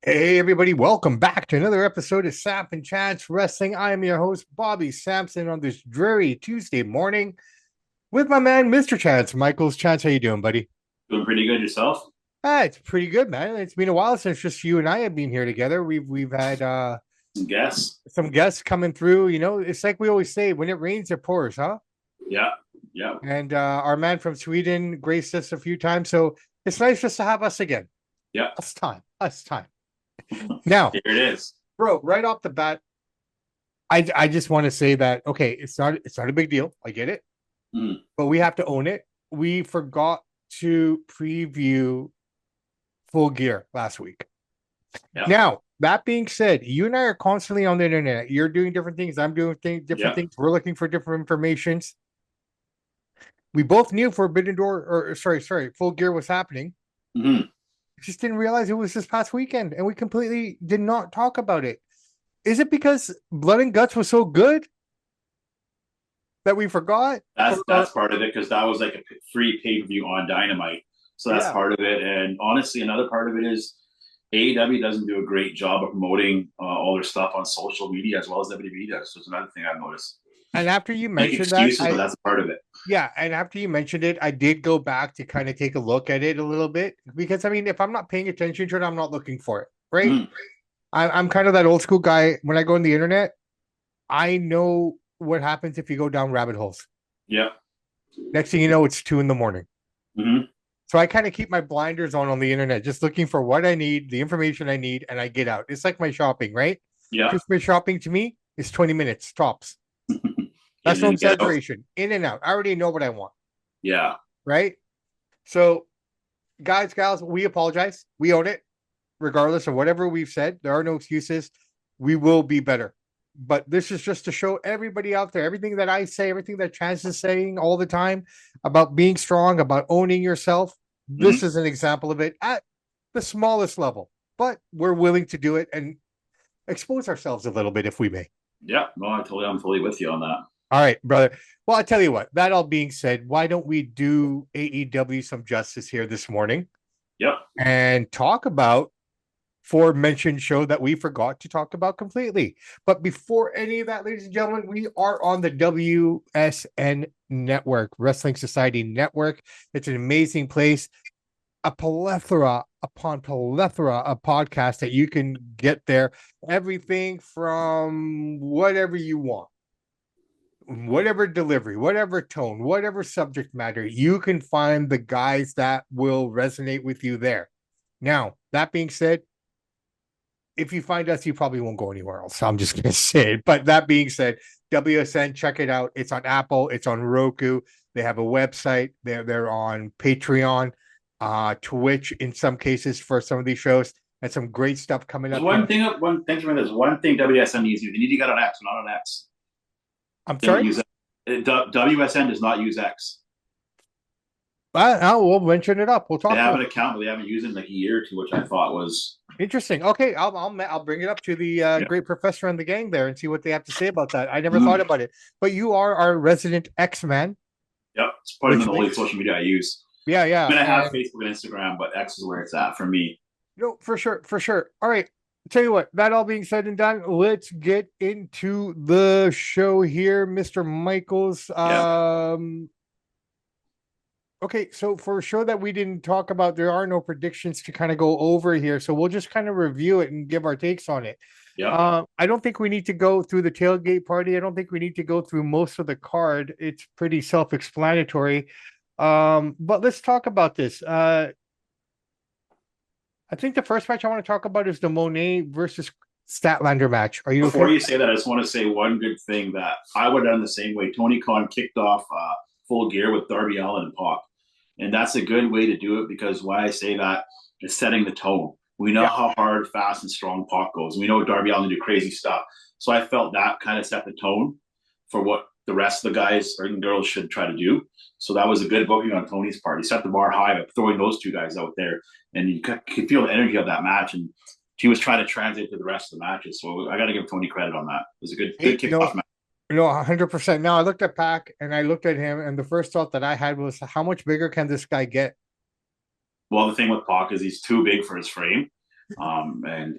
Hey everybody, welcome back to another episode of Samp&Chance Wrestling. I am your host, Bobby Sampson, on this dreary Tuesday morning with my man, Mr. Chance. Michael's Chance, how you doing, buddy? Doing pretty good yourself. It's pretty good, man. It's been a while since just you and I have been here together. We've had Some guess. some guests coming through. It's like we always say, when it rains, it pours, huh? Yeah. Yeah. And our man from Sweden graced us a few times, so it's nice just to have us again. Yeah. Us time. Now, Here it is. bro, right off the bat, I just want to say that okay, it's not a big deal. I get it, Mm, but we have to own it. We forgot to preview Full Gear last week. yeah. Now, that being said, you and I are constantly on the internet. You're doing different things. I'm doing different Yeah. things. We're looking for different informations. We both knew Forbidden Door, or sorry, Full Gear was happening. Hmm. Just didn't realize it was this past weekend, and we completely did not talk about it. Is it because Blood and Guts was so good that we forgot? That's part of it because that was like a free pay per view on Dynamite. So that's Yeah, part of it. And honestly, another part of it is AEW doesn't do a great job of promoting all their stuff on social media as well as WWE does. So it's another thing I've noticed. and after you Make mentioned that, excuses, but that's part of it. and after you mentioned it, I did go back to kind of take a look at it a little bit because I mean, if I'm not paying attention to it, I'm not looking for it, right? Mm, I'm kind of that old school guy. When I go on the internet, I know what happens if you go down rabbit holes. yeah. Next thing you know, it's 2 a.m. Hmm. So I kind of keep my blinders on the internet, just looking for what I need, the information I need, and I get out. It's like my shopping, right? Yeah. Christmas shopping to me is 20 minutes tops. Get That's no in and get out. exaggeration. In and out. I already know what I want, Yeah. right? So, guys, gals, we apologize. We own it, regardless of whatever we've said. There are no excuses. We will be better. But this is just to show everybody out there everything that I say, everything that Chance is saying all the time about being strong, about owning yourself. This Hmm. is an example of it at the smallest level, but we're willing to do it and expose ourselves a little bit if we may. Yeah. No, I'm totally with you on that. All right, brother. Well, I tell you what, that all being said, why don't we do AEW some justice here this morning Yep. and talk about aforementioned show that we forgot to talk about completely. But before any of that, ladies and gentlemen, we are on the WSN Network, Wrestling Society Network. It's an amazing place, a plethora upon plethora of podcasts that you can get there. Everything from whatever you want, whatever delivery, whatever tone, whatever subject matter, you can find the guys that will resonate with you there. Now, that being said, if you find us, you probably won't go anywhere else. I'm just gonna say it. But that being said, WSN, check it out. It's on Apple, it's on Roku. They have a website. They're on Patreon, Twitch in some cases for some of these shows, and some great stuff coming There's up here. one thanks for this. One thing WSN needs you. They need to get on X, not on X. I'm They don't sorry. use it. WSN does not use X. We'll mention it up. We'll They talk have about an it. account, but they haven't used it in like a year or two, which I thought was Interesting. Okay, I'll bring it up to the yeah. great professor and the gang there and see what they have to say about that. I never thought Mm-hmm. about it, but you are our resident X man, Yep. It's probably which the only makes social media I use. yeah, I yeah, mean, I have and Facebook and Instagram, but X is where it's at for me. no, for sure, for sure. All right. Tell you what, that all being said and done, let's get into the show here, Mr. Michaels. Yeah. Okay, so for a show that we didn't talk about, there are no predictions to kind of go over here. So we'll just kind of review it and give our takes on it. Yeah. I don't think we need to go through the tailgate party. I don't think we need to go through most of the card. It's pretty self-explanatory. But let's talk about this. I think the first match I want to talk about is the Monet versus Statlander match. Are you okay Before with you say that, I just want to say one good thing that I would have done the same way. Tony Khan kicked off Full Gear with Darby Allin and Pac. And that's a good way to do it because why I say that is setting the tone. We know Yeah. how hard, fast, and strong Pac goes. We know Darby Allin do crazy stuff. So I felt that kind of set the tone for what the rest of the guys or girls should try to do. So that was a good booking on Tony's part. He set the bar high by throwing those two guys out there, and you could feel the energy of that match. And he was trying to translate to the rest of the matches. So I got to give Tony credit on that. It was a good Hey, kickoff match. 100%. Now I looked at Pac and I looked at him, and the first thought that I had was, how much bigger can this guy get? Well, the thing with Pac is he's too big for his frame. And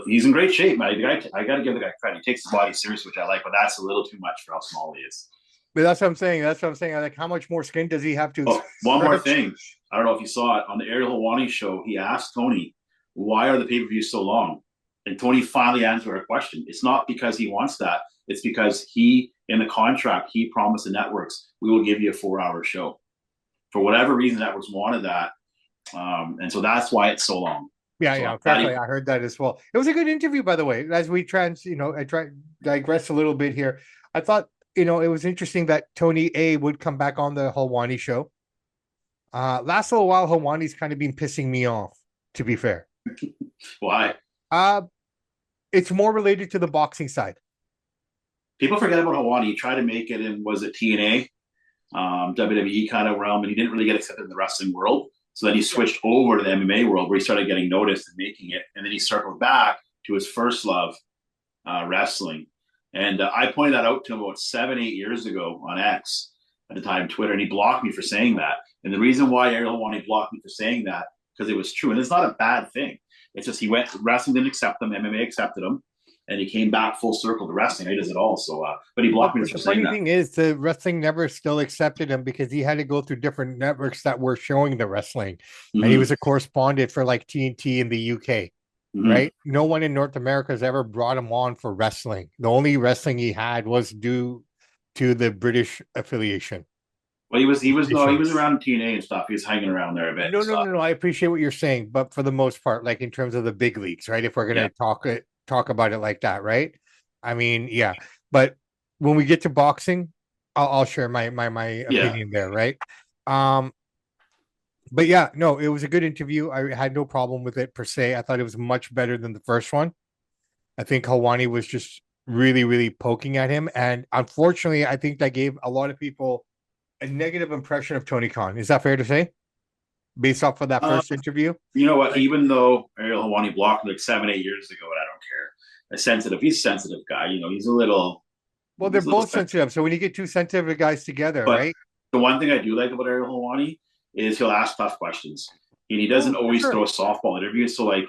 he's in great shape, man. I got to give the guy credit. He takes his body seriously, which I like, but that's a little too much for how small he is. But that's what I'm saying. That's what I'm saying. Like, how much more skin does he have to Oh, one more stretch? thing. I don't know if you saw it on the Ariel Helwani show. He asked Tony, "Why are the pay per views so long?" And Tony finally answered our question. It's not because he wants that. It's because he, in the contract, he promised the networks, "We will give you a 4 hour show." For whatever reason, networks wanted that, and so that's why it's so long. Yeah, So yeah, exactly. I heard that as well. It was a good interview, by the way. As we I try digress a little bit here. I thought, it was interesting that Tony A would come back on the Helwani show. Last little while, Helwani's kind of been pissing me off, to be fair. why? Uh, it's more related to the boxing side. People forget about Helwani. He tried to make it in, was it TNA, WWE kind of realm, and he didn't really get accepted in the wrestling world. So then he switched over to the MMA world where he started getting noticed and making it. And then he circled back to his first love, wrestling. And I pointed that out to him about 7, 8 years ago on X at the time, Twitter, and he blocked me for saying that. And the reason why Ariel Helwani blocked me for saying that, because it was true. And it's not a bad thing. It's just he went, wrestling didn't accept him, MMA accepted him, and he came back full circle to wrestling. He does it all. So, but he blocked me for saying that. The funny thing is, the wrestling never still accepted him because he had to go through different networks that were showing the wrestling, and he was a correspondent for like TNT in the UK. Right? No one in North America has ever brought him on for wrestling. The only wrestling he had was due to the British affiliation. Well, he was around TNA and stuff. He was hanging around there a bit. No. I appreciate what you're saying, but for the most part, like in terms of the big leagues, right? If we're gonna talk about it like that, right? I mean, yeah. But when we get to boxing, I'll share my opinion there, right? But yeah, no, it was a good interview. I had no problem with it per se. I thought it was much better than the first one. I think Helwani was just really, really poking at him. And unfortunately, I think that gave a lot of people a negative impression of Tony Khan. Is that fair to say? Based off of that first interview? You know what? Even though Ariel Helwani blocked him like 7, 8 years ago, and I don't care. He's a sensitive guy. He's a little. Well, they're both sensitive. So when you get two sensitive guys together, but right? The one thing I do like about Ariel Helwani is he'll ask tough questions. And he doesn't always throw softball interviews. So like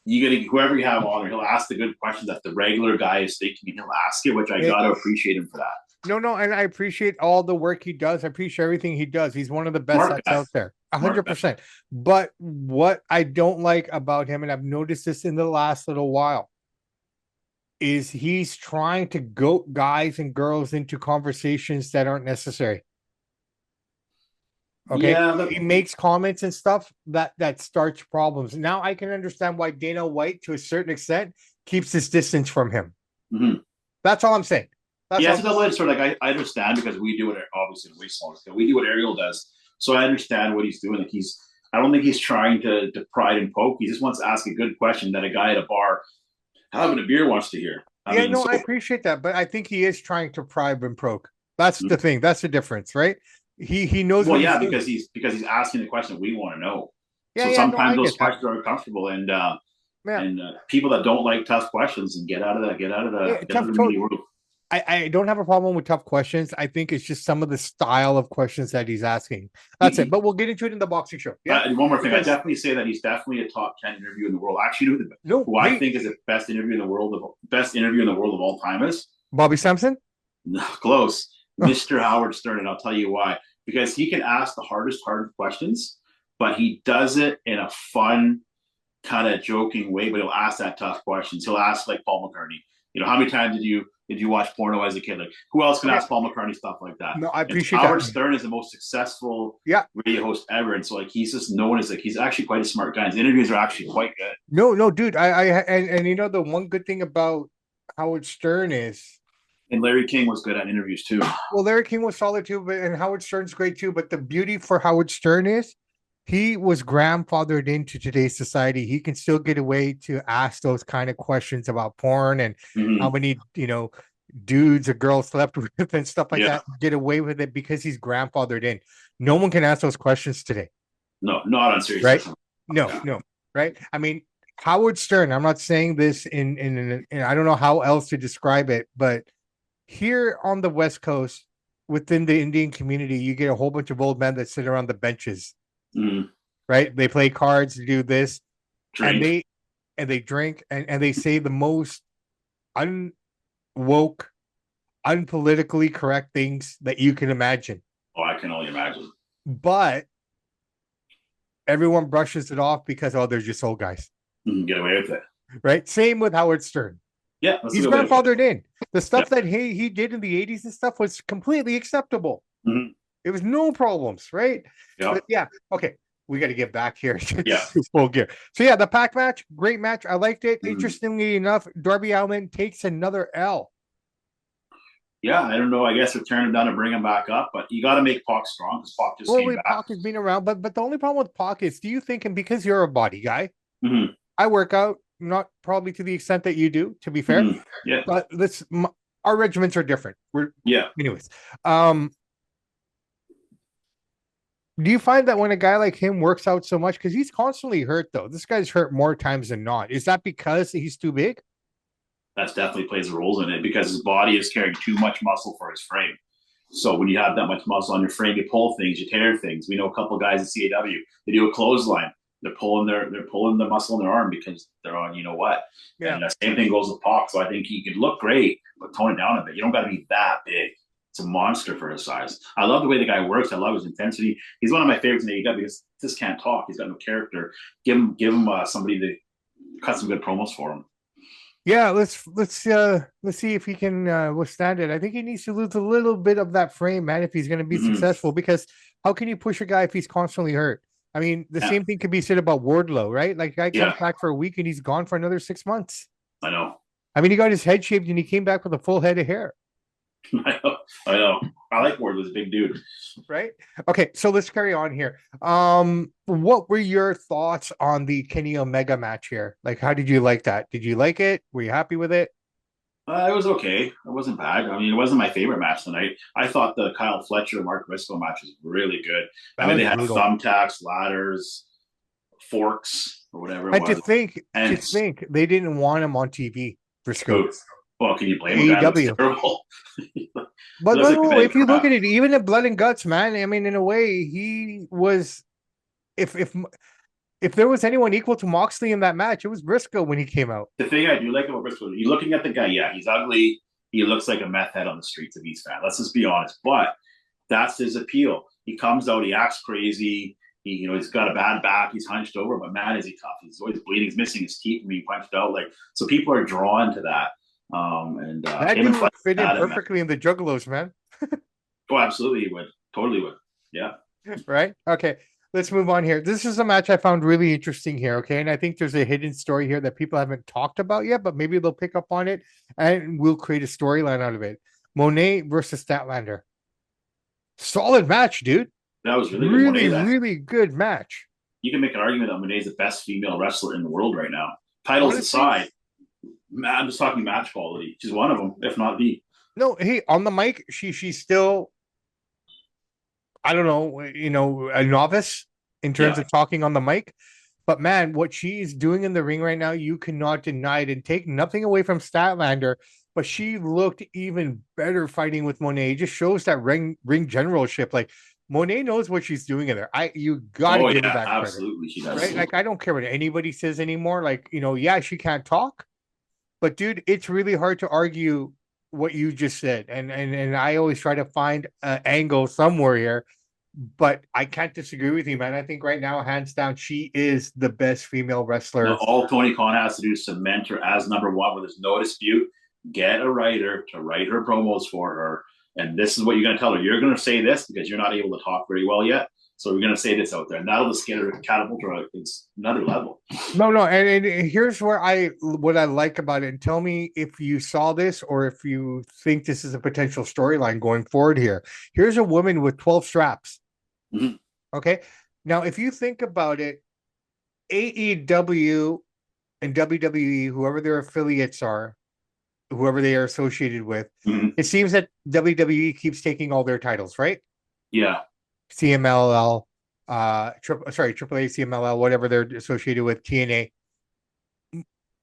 whoever you have on, he'll ask the good questions that the regular guy is thinking, and he'll ask it, which I gotta appreciate him for that. No, and I appreciate all the work he does. I appreciate everything he does. He's one of the best that's out there. 100%. But what I don't like about him, and I've noticed this in the last little while, is he's trying to goat guys and girls into conversations that aren't necessary. Okay. Yeah, he makes comments and stuff that starts problems. Now I can understand why Dana White, to a certain extent, keeps his distance from him. Mm-hmm. That's all I'm saying. It's a double-edged sword. Like I understand, because we do it obviously in way smaller scale. We do what Ariel does, so I understand what he's doing. Like I don't think he's trying to pride and poke. He just wants to ask a good question that a guy at a bar having a beer wants to hear. I appreciate that, but I think he is trying to pride and poke. That's the thing. That's the difference, right? He knows. Well, yeah, because he's asking the question we want to know. Yeah, so sometimes those questions are uncomfortable, and people that don't like tough questions and get out of the world. I don't have a problem with tough questions. I think it's just some of the style of questions that he's asking. That's it. But we'll get into it in the boxing show. Yeah. And one more thing, I definitely say that he's definitely a top 10 interview in the world. Actually, who I think is the best interview in the world of all time is Bobby Sampson. No, close. Mr. Howard Stern, and I'll tell you why. Because he can ask the hard questions, but he does it in a fun, kind of joking way. But he'll ask that tough questions. He'll ask like Paul McCartney. How many times did you watch porno as a kid? Like, who else can ask Paul McCartney stuff like that? No, I appreciate that. Howard Stern is the most successful radio host ever, and so like he's just known as he's actually quite a smart guy. His interviews are actually quite good. No, dude. And the one good thing about Howard Stern is. And Larry King was good at interviews too. Well, Larry King was solid too, and Howard Stern's great too. But the beauty for Howard Stern is he was grandfathered into today's society. He can still get away to ask those kind of questions about porn and how many, dudes or girls slept with and stuff like that. Get away with it because he's grandfathered in. No one can ask those questions today. No, not on serious. Right? No. Right? I mean, Howard Stern, I'm not saying this in I don't know how else to describe it, but here on the West Coast, within the Indian community, you get a whole bunch of old men that sit around the benches. Right? They play cards, do this. and Drink. they drink and they say the most unwoke, unpolitically correct things that you can imagine. Oh, I can only imagine. But everyone brushes it off because, oh, they're just old guys. Get away with it. Right? Same with Howard Stern. Yeah, that's He's a good way to put it. grandfathered in. The stuff that he did in the 80s and stuff was completely acceptable. Mm-hmm. It was no problems, right? Yeah. But yeah, okay. We got to get back here Yeah. to Full Gear. So yeah, the pack match, great match. I liked it. Mm. Interestingly enough, Darby Allin takes another L. Yeah, I don't know. I guess they're tearing him down to bring him back up, but you got to make Pac strong because Pac just came back. Pac has been around, but the only problem with Pac is, do you think, and because you're a body guy, Mm-hmm. I work out, not probably to the extent that you do, to be fair. Mm-hmm. Yeah. But our regiments are different. Anyways. Do you find that when a guy like him works out so much, because he's constantly hurt though, this guy's hurt more times than not. Is that because he's too big? That definitely plays roles in it because his body is carrying too much muscle for his frame. So when you have that much muscle on your frame, you pull things, you tear things. We know a couple of guys in CAW, they do a clothesline. They're pulling the muscle in their arm because they're on, you know what. Yeah. And the same thing goes with Pac. So I think he could look great, but tone it down a bit. You don't got to be that big. It's a monster for his size. I love the way the guy works. I love his intensity. He's one of my favorites in AEW because this can't talk. He's got no character. Give him somebody to cut some good promos for him. Yeah, let's see if he can withstand it. I think he needs to lose a little bit of that frame, man, if he's going to be successful. Because how can you push a guy if he's constantly hurt? I mean, the same thing could be said about Wardlow, right? Like, guy comes back for a week and he's gone for another 6 months. I know. I mean, he got his head shaved and he came back with a full head of hair. I know. I like Wardlow's big dude. Right? Okay, so let's carry on here. What were your thoughts on the Kenny Omega match here? Like, how did you like that? Did you like it? Were you happy with it? It was okay. It wasn't bad. I mean, it wasn't my favorite match tonight. I thought the Kyle Fletcher Mark Briscoe match was really good. They had thumbtacks, ladders, forks, or whatever it was. To think they didn't want him on TV for Briscoe. Well, can you blame him? AEW. But no, if you look at it, even at Blood and Guts, man, I mean, in a way, he was. If there was anyone equal to Moxley in that match, it was Briscoe when he came out. The thing I do like about Briscoe, you're looking at the guy. Yeah, he's ugly. He looks like a meth head on the streets of East Van. Let's just be honest. But that's his appeal. He comes out. He acts crazy. He's got a bad back. He's hunched over. But man, is he tough? He's always bleeding. He's missing his teeth and being punched out. So people are drawn to that. That dude would fit in perfectly in the Juggalos, man. Oh, absolutely, he would. Totally would. Yeah. Right? Okay, let's move on here. This is a match I found really interesting here, okay? And I think there's a hidden story here that people haven't talked about yet, but maybe they'll pick up on it and we'll create a storyline out of it. Monet versus Statlander. Solid match, dude. That was really good. Really good match. You can make an argument that Monet's the best female wrestler in the world right now. Titles aside. I'm just talking match quality. She's one of them, if not the. No, hey, on the mic, she's still, I don't know, a novice in terms of talking on the mic. But man, what she's doing in the ring right now, you cannot deny it. And take nothing away from Statlander, but she looked even better fighting with Monet. It just shows that ring generalship. Like, Monet knows what she's doing in there. You gotta give her that credit. Absolutely, she does. Right? Like, I don't care what anybody says anymore. Like, yeah, she can't talk. But dude, it's really hard to argue what you just said, and I always try to find an angle somewhere here, but I can't disagree with you, man. I think right now, hands down, she is the best female wrestler. All Tony Khan has to do is cement her as number one, where there's no dispute. Get a writer to write her promos for her, and this is what you're going to tell her. You're going to say this because you're not able to talk very well yet. So we're going to say this out there, and that'll just get her catapult her. It's another level. No, and here's what I like about it. And tell me if you saw this or if you think this is a potential storyline going forward here. Here's a woman with 12 straps. Mm-hmm. Okay. Now, if you think about it, AEW and WWE, whoever their affiliates are, whoever they are associated with, it seems that WWE keeps taking all their titles, right? Yeah. CMLL, AAA, CMLL, whatever they're associated with, TNA.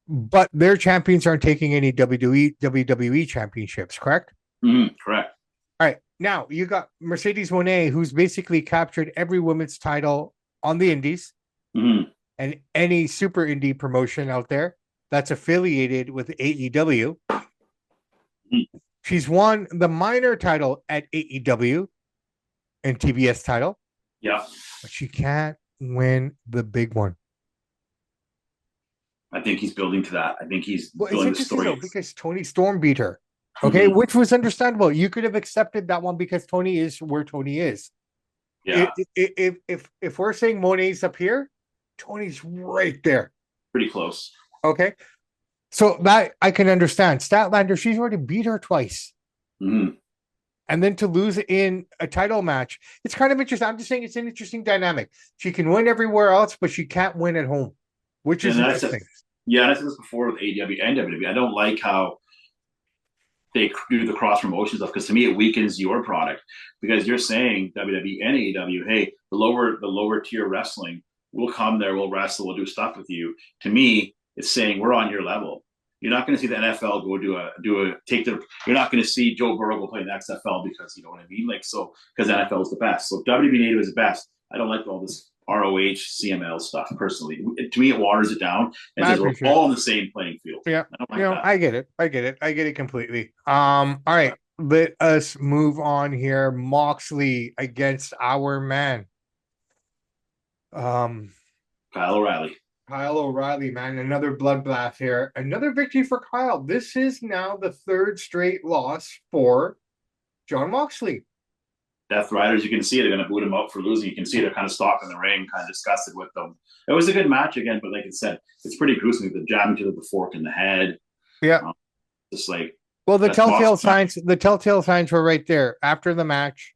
But their champions aren't taking any WWE championships, correct? Correct. All right. Now, you got Mercedes Moné, who's basically captured every women's title on the indies. and any super indie promotion out there that's affiliated with AEW. She's won the minor title at AEW and TBS title, Yeah, but she can't win the big one. I think he's building to that. I think he's Well, it's building the interesting though story. because Tony Storm beat her. Okay, Mhm. which was understandable. You could have accepted that one because Tony is where Tony is. Yeah, If we're saying Monet's up here, Tony's right there. pretty close. Okay, so that I can understand. Statlander, she's already beat her twice, Mhm. and then to lose in a title match, it's kind of interesting. I'm just saying it's an interesting dynamic. She can win everywhere else, but she can't win at home, which is And that's it. interesting. Yeah, and I said this before with AEW and WWE. I don't like how they do the cross promotion stuff because to me it weakens your product because you're saying WWE and AEW, hey, the lower tier wrestling, we'll come there, we'll wrestle, we'll do stuff with you. To me, it's saying we're on your level. You're not going to see the NFL go take their. You're not going to see Joe Burrow go play in the XFL because you know what I mean, like so because NFL is the best. So WWE native is the best. I don't like all this ROH CML stuff personally. To me, it waters it down and I says we're appreciate it. all on the same playing field. Yeah, I don't like that. I get it. I get it. I get it completely. All right, let us move on here. Moxley against our man. Um, Kyle O'Reilly. Kyle O'Reilly, man, another bloodbath here. Another victory for Kyle. This is now the third straight loss for John Moxley. Death Riders, you can see it. They're going to boot him out for losing. You can see they're kind of stalking the ring, kind of disgusted with them. It was a good match again, but like I said, it's pretty gruesome. The jabbing to the fork in the head. Yeah. Just like Well, the that's telltale Moxley. signs, the telltale signs were right there after the match.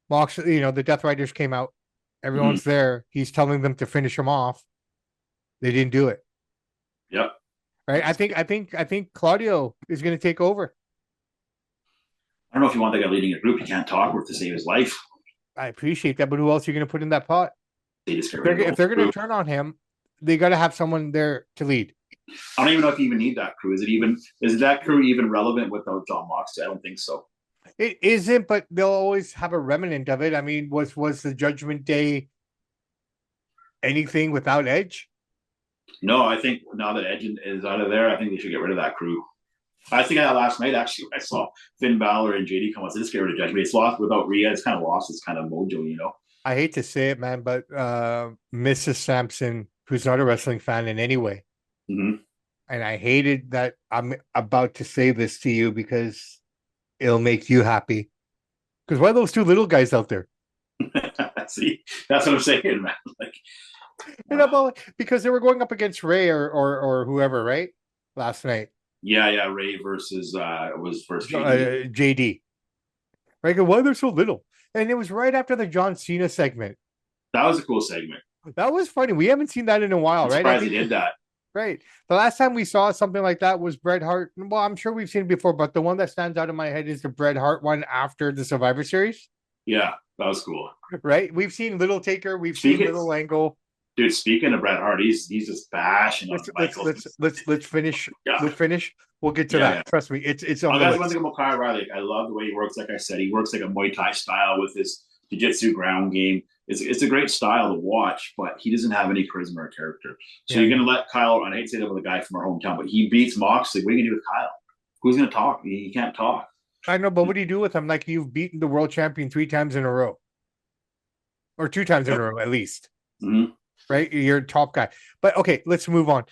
Moxley, the Death Riders came out. Everyone's there. He's telling them to finish him off. They didn't do it. Yep. Right. I think Claudio is going to take over. I don't know if you want that guy leading a group. He can't talk worth to save his life. I appreciate that, but who else are you going to put in that pot? They just get If rid they're of the if they're going to group. turn on him, they got to have someone there to lead. I don't even know if you even need that crew. Is that crew even relevant without John Moxley? I don't think so. It isn't, but they'll always have a remnant of it. I mean, was the Judgment Day anything without Edge? No, I think now that Edge is out of there, I think they should get rid of that crew. I think last night actually I saw Finn Balor and JD come on. So just get rid of Judgment. It's lost without Rhea. It's kind of lost its kind of mojo, you know. I hate to say it, man, but Mrs. Sampson, who's not a wrestling fan in any way, Mm-hmm. and I hated that I'm about to say this to you because it'll make you happy. Because why are those two little guys out there? See, that's what I'm saying, man. Like, Because they were going up against Ray or whoever, right? Last night. yeah, Ray versus was versus JD. JD. Right? Why they're so little? And it was right after the John Cena segment. That was a cool segment. That was funny. We haven't seen that in a while, I'm right? surprised they did that. Right. The last time we saw something like that was Bret Hart. Well, I'm sure we've seen it before, but the one that stands out in my head is the Bret Hart one after the Survivor Series. Yeah, that was cool. Right. We've seen Little Taker. We've Speaking, seen Little Angle. dude. Speaking of Bret Hart, he's just bashing on Michael. Let's finish. Yeah. Let's finish. We'll get to that. Yeah. Trust me. It's on the one thing about Kyle O'Reilly. I love the way he works. Like I said, he works like a Muay Thai style with his jiu-jitsu ground game. It's a great style to watch, but he doesn't have any charisma or character. So you're going to let Kyle, and I hate to say that with a guy from our hometown, but he beats Moxley. What are you going to do with Kyle? Who's going to talk? He can't talk. I know, but what do you do with him? Like you've beaten the world champion 3 times in a row. Or 2 times in a row, at least. Mm-hmm. Right? You're a top guy. But okay, let's move on.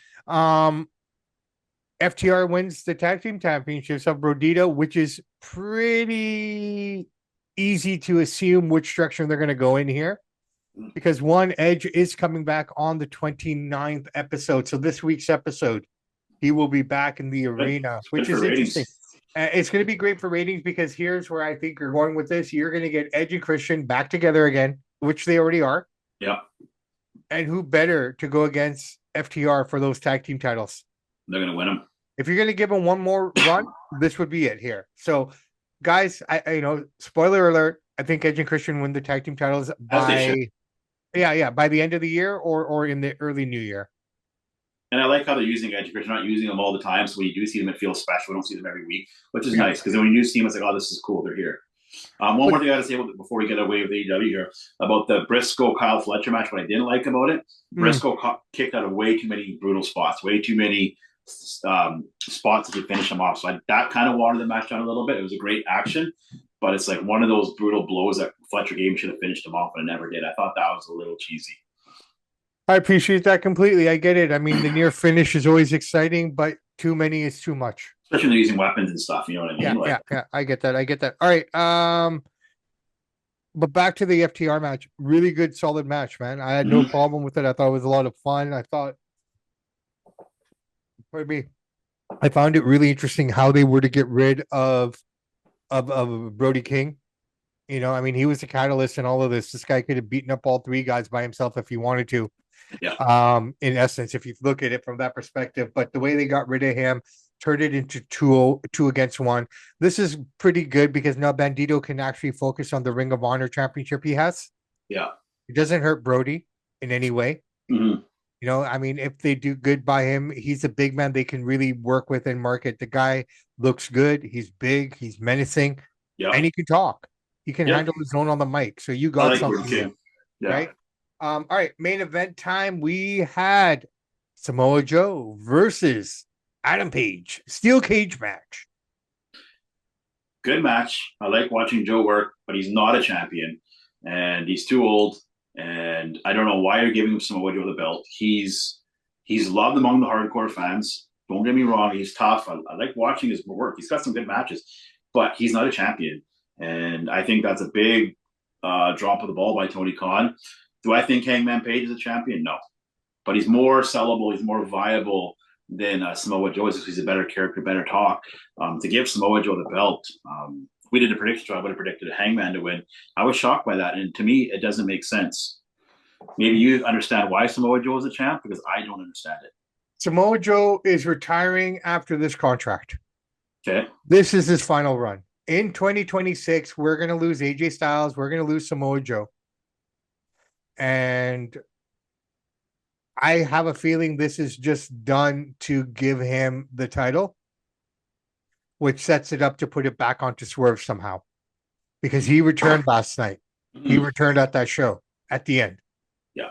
FTR wins the tag team championships of Brodito, which is pretty easy to assume which direction they're going to go in here. Because one, Edge is coming back on the 29th episode. So this week's episode, he will be back in the arena, which is interesting. It's going to be great for ratings because here's where I think you're going with this. You're going to get Edge and Christian back together again, which they already are. Yeah. And who better to go against FTR for those tag team titles? They're going to win them. If you're going to give them one more run, this would be it here. So, guys, I spoiler alert, I think Edge and Christian win the tag team titles by by the end of the year or in the early new year. And I like how they're using Edge because they're not using them all the time. So when you do see them, it feels special. We don't see them every week, which is nice because when you do see them, it's like, oh, this is cool. They're here. One But more thing I got to say before we get away with AEW here about the Briscoe Kyle Fletcher match. What I didn't like about it, mm, Briscoe kicked out of way too many brutal spots, way too many spots to finish him off. So that kind of watered the match down a little bit. It was a great action, but it's like one of those brutal blows that Fletcher gave should have finished him off, but it never did. I thought that was a little cheesy. I appreciate that completely. I get it. I mean, the near finish is always exciting, but too many is too much. Especially when they're using weapons and stuff. You know what I mean? Yeah, Like, yeah, yeah. I get that. I get that. All right. But back to the FTR match. Really good, solid match, man. I had no mm-hmm. problem with it. I thought it was a lot of fun. I thought, pardon me, I found it really interesting how they were to get rid of Brody King. You know, I mean, he was the catalyst in all of this. This guy could have beaten up all three guys by himself if he wanted to. Yeah. In essence, if you look at it from that perspective, but the way they got rid of him, turned it into two against one. This is pretty good because now Bandito can actually focus on the Ring of Honor championship he has. Yeah. It doesn't hurt Brody in any way. Mm-hmm. You know, I mean, if they do good by him, he's a big man they can really work with and market. The guy looks good. He's big. He's menacing, Yeah. and he can talk. He can Yep. handle his own on the mic. So you I got like something there, Yeah. right? All right, main event time. We had Samoa Joe versus Adam Page, steel cage match. Good match. I like watching Joe work, but he's not a champion, and he's too old. And I don't know why you're giving him Samoa Joe the belt. He's loved among the hardcore fans. Don't get me wrong, he's tough. I like watching his work. He's got some good matches, but he's not a champion, and I think that's a big drop of the ball by Tony Khan. Do I think Hangman Page is a champion? No, but he's more sellable. He's more viable than Samoa Joe is. He's a better character, better talk. To give Samoa Joe the belt, we did a prediction, so I would have predicted Hangman to win. I was shocked by that, and to me, it doesn't make sense. Maybe you understand why Samoa Joe is a champ, because I don't understand it. Samoa Joe is retiring after this contract. Okay. This is his final run. In 2026, we're going to lose AJ Styles. We're going to lose Samoa Joe. And I have a feeling this is just done to give him the title, which sets it up to put it back onto Swerve somehow. Because he returned last night. Mm-hmm. He returned at that show at the end. Yeah.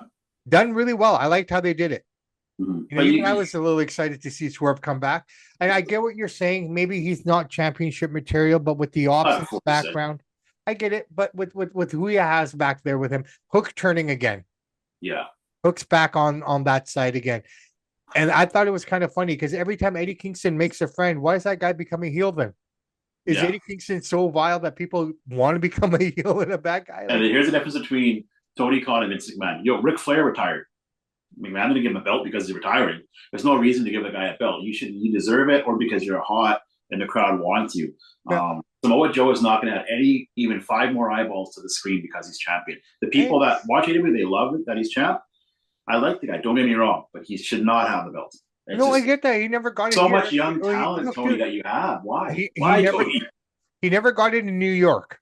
Done really well. I liked how they did it. Mm-hmm. You know, even I was a little excited to see Swerve come back. And I get what you're saying. Maybe he's not championship material, but with the opposite background, I get it. But with who he has back there with him, Hook turning again. Yeah. Hook's back on that side again. And I thought it was kind of funny because every time Eddie Kingston makes a friend, why is that guy becoming heel then? Is Eddie Kingston so vile that people want to become a heel and a bad guy? And here's the difference between Tony Khan and Vince McMahon. Yo, Ric Flair retired. McMahon didn't give him a belt because he's retiring. There's no reason to give the guy a belt. You deserve it, or because you're hot and the crowd wants you. Yeah. Samoa Joe is not going to add even 5 more eyeballs to the screen because he's champion. The people that watch AEW, they love it that he's champ. I like the guy. Don't get me wrong, but he should not have the belt. I get that. He never got it. So much young talent, Tony, that you have. Why? Why, Tony? He never got it in New York.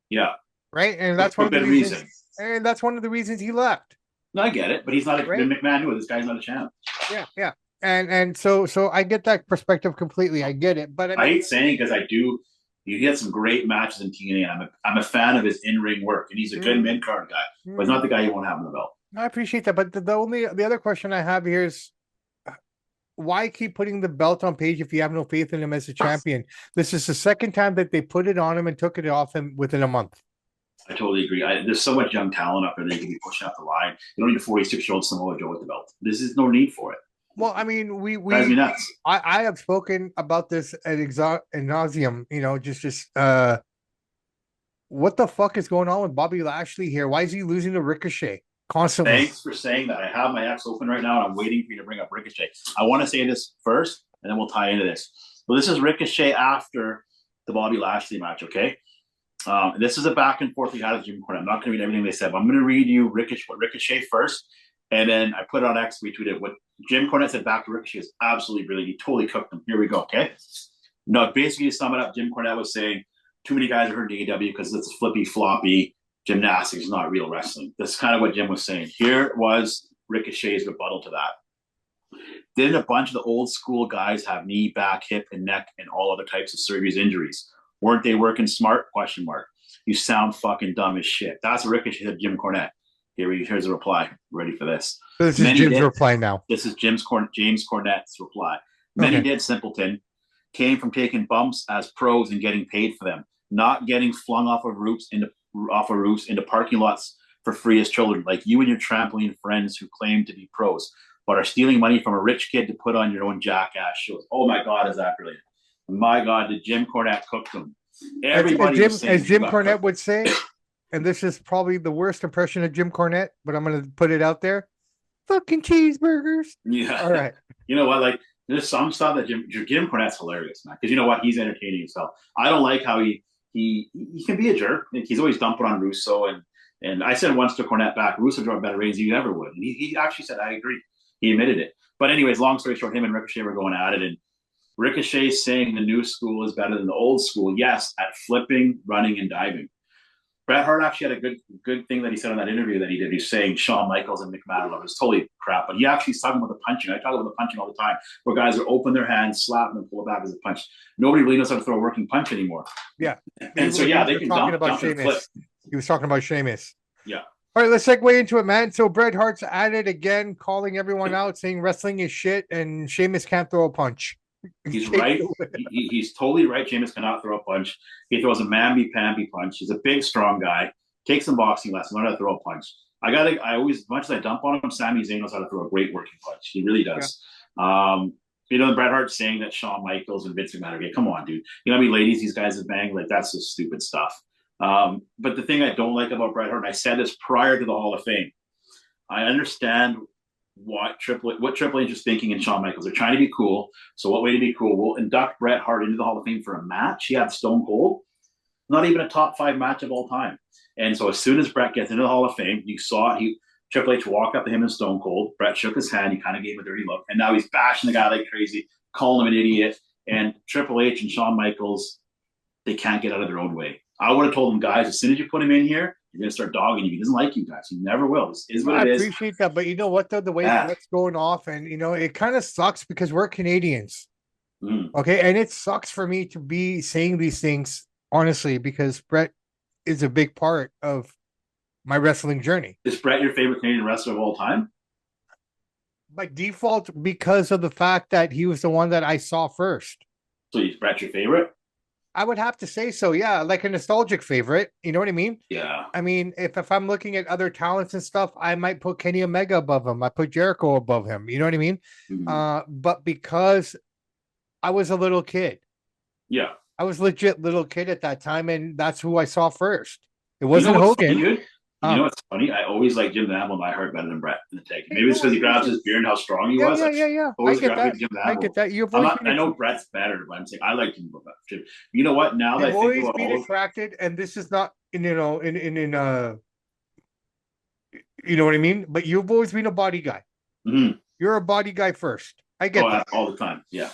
Yeah. Right? And that's one of the reasons. And that's one of the reasons he left. No, I get it, but he's not a McMahon knew it. This guy's not a champ. Yeah, yeah. And so I get that perspective completely. I get it. But I hate saying because I do. You get some great matches in TNA, and I'm a fan of his in-ring work, and he's a good mid-card guy, but he's not the guy you want to have in the belt. I appreciate that, but the other question I have here is, why keep putting the belt on Page if you have no faith in him as a champion? This is the second time that they put it on him and took it off him within a month. I totally agree. There's so much young talent up there that you can be pushing up the line. You don't need a 46-year-old Samoa Joe with the belt. This is no need for it. Well, I mean, drives me nuts. I have spoken about this ad nauseum. You know, just what the fuck is going on with Bobby Lashley here? Why is he losing to Ricochet constantly? Thanks for saying that. I have my X open right now, and I'm waiting for you to bring up Ricochet. I want to say this first, and then we'll tie into this. Well, this is Ricochet after the Bobby Lashley match, okay? This is a back and forth we had with Jim Cornette. I'm not going to read everything they said, but I'm going to read you Ricochet first, and then I put it on X, retweeted what Jim Cornette said back to Ricochet is absolutely brilliant. He totally cooked him. Here we go, okay? No, basically, to sum it up, Jim Cornette was saying too many guys are hurting AEW because it's flippy, floppy gymnastics, not real wrestling. That's kind of what Jim was saying. Here was Ricochet's rebuttal to that. Didn't a bunch of the old school guys have knee, back, hip, and neck, and all other types of surgeries, injuries? Weren't they working smart? Question mark. You sound fucking dumb as shit. That's what Ricochet said to Jim Cornette. Here's a reply. Ready for this. This is Jim's reply now. This is James Cornette's reply. Many Okay. did, simpleton. Came from taking bumps as pros and getting paid for them, not getting flung off of roofs into parking lots for free as children, like you and your trampoline friends who claim to be pros, but are stealing money from a rich kid to put on your own jackass shows. Oh my God, is that brilliant? My God, did Jim Cornette cook them? Everybody as Jim Cornette would say, and this is probably the worst impression of Jim Cornette, but I'm going to put it out there. Fucking cheeseburgers. Yeah. All right. You know what? Like, there's some stuff that Jim Cornette's hilarious, man. Because you know what? He's entertaining himself. I don't like how he can be a jerk. He's always dumping on Russo. And I said once to Cornette back, Russo drove better ratings than you ever would. And he actually said, I agree. He admitted it. But anyways, long story short, him and Ricochet were going at it. And Ricochet saying the new school is better than the old school. Yes, at flipping, running, and diving. Bret Hart actually had a good thing that he said in that interview that he did. He's saying Shawn Michaels and McMahon love. It's totally crap, but he actually is talking about the punching. I talk about the punching all the time, where guys are open their hands, slap them, and pull it back as a punch. Nobody really knows how to throw a working punch anymore. Yeah, and so yeah, they can dump and flip. He was talking about Sheamus. Yeah. All right, let's segue into it, man. So Bret Hart's at it again, calling everyone out, saying wrestling is shit, and Sheamus can't throw a punch. He's right. He's totally right. Sheamus cannot throw a punch. He throws a mamby-pamby punch. He's a big, strong guy. Take some boxing lessons. Learn how to throw a punch. I always, as much as I dump on him, Sami Zayn knows how to throw a great working punch. He really does. Yeah. Bret Hart saying that Shawn Michaels and Vince McMahon are gay. Come on, dude. You know how many ladies these guys have banged? Like, that's just stupid stuff. But the thing I don't like about Bret Hart, and I said this prior to the Hall of Fame, I understand what Triple H is thinking in Shawn Michaels. They're trying to be cool. So what way to be cool? We'll induct Bret Hart into the Hall of Fame for a match. He had Stone Cold. Not even a top 5 match of all time. And so as soon as Bret gets into the Hall of Fame, you saw Triple H walked up to him in Stone Cold. Bret shook his hand. He kind of gave him a dirty look. And now he's bashing the guy like crazy, calling him an idiot. And Triple H and Shawn Michaels, they can't get out of their own way. I would have told them, guys, as soon as you put him in here, you're going to start dogging you. He doesn't like you guys. He never will. This is what it is. I appreciate that. But you know what, though? The way that's going off, and, you know, it kind of sucks because we're Canadians. Okay? And it sucks for me to be saying these things, honestly, because Bret is a big part of my wrestling journey. Is Bret your favorite Canadian wrestler of all time? By default, because of the fact that he was the one that I saw first. So is Bret your favorite? I would have to say so, yeah. Like a nostalgic favorite. You know what I mean? Yeah. I mean, if I'm looking at other talents and stuff, I might put Kenny Omega above him. I put Jericho above him. You know what I mean? But because I was a little kid. Yeah. I was legit little kid at that time, and that's who I saw first. It wasn't Hogan. Funny, you know what's funny? I always like Jim Gamble and I heard better than Bret in the tag. Maybe it's because he grabs his beard and how strong he was. Yeah. I get that. I know Bret's better, but I'm saying I like Jim Gamble. You know what? Now that I've always been attracted, and this is not you know what I mean. But you've always been a body guy. Mm-hmm. You're a body guy first. I get that all the time. Yeah.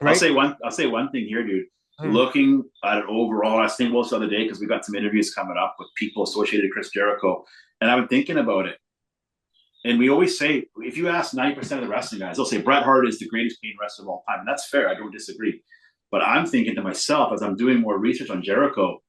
Right? I'll say one thing here, dude. Looking at it overall, I was thinking the other day because we got some interviews coming up with people associated with Chris Jericho, and I've been thinking about it. And we always say, if you ask 90% of the wrestling guys, they'll say Bret Hart is the greatest Canadian wrestler of all time, and that's fair. I don't disagree. But I'm thinking to myself as I'm doing more research on Jericho,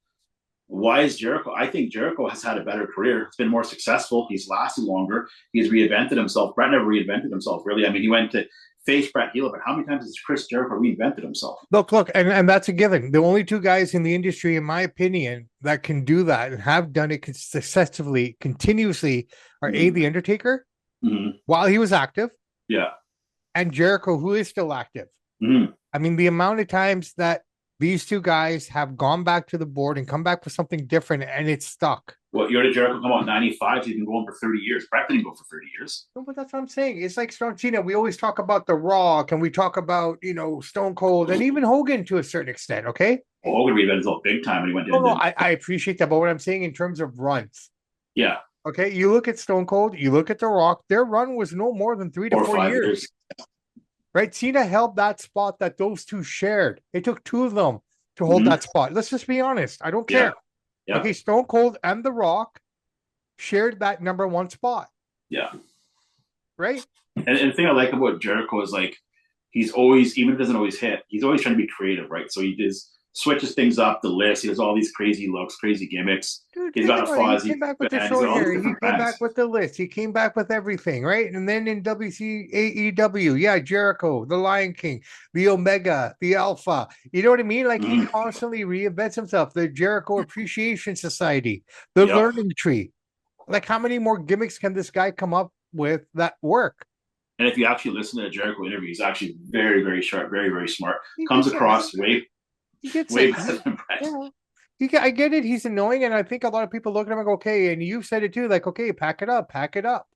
why is Jericho? I think Jericho has had a better career. It's been more successful. He's lasted longer. He's reinvented himself. Bret never reinvented himself, really. I mean, he went to face Bret heel, but how many times has Chris Jericho reinvented himself? Look, and that's a given. The only two guys in the industry, in my opinion, that can do that and have done it successfully, continuously, are The Undertaker, while he was active, and Jericho, who is still active. I mean, the amount of times that these two guys have gone back to the board and come back with something different, and it's stuck. Well, you heard Jericho come out in 95, so he's been going for 30 years. Bret didn't go for 30 years. No, but that's what I'm saying. It's like Strong Cena. We always talk about The Rock, and we talk about, Stone Cold, and even Hogan to a certain extent, okay? Well, Hogan reinvented himself big time when he went to I appreciate that, but what I'm saying in terms of runs. Yeah. Okay, you look at Stone Cold, you look at The Rock, their run was no more than 3 to 4 years. Right? Cena held that spot that those two shared. It took 2 of them to hold that spot. Let's just be honest. I don't care. Yeah. Okay, Stone Cold and The Rock shared that number 1 spot. Yeah. Right? And the thing I like about Jericho is like he's always, even if it doesn't always hit, he's always trying to be creative, right? So he does switches things up. The list. He has all these crazy looks, crazy gimmicks. Dude, He's think got a about it. He Fozzy came back with the band. He's got short all these hair. He different came back bands. with the list. He came back with everything, right? And then in WC AEW, yeah, Jericho, the Lion King, the Omega, the Alpha. You know what I mean? Like he Mm, constantly reinvents himself. The Jericho Appreciation Society, the yep. Learning Tree. Like how many more gimmicks can this guy come up with that work? And if you actually listen to a Jericho interview, he's actually very, very sharp, very, very smart. He Comes gets it, man. across way, He gets way it. better than Brett. Yeah. I get it. He's annoying, and I think a lot of people look at him and go, "Okay," and you said it too, like, "Okay, pack it up, pack it up."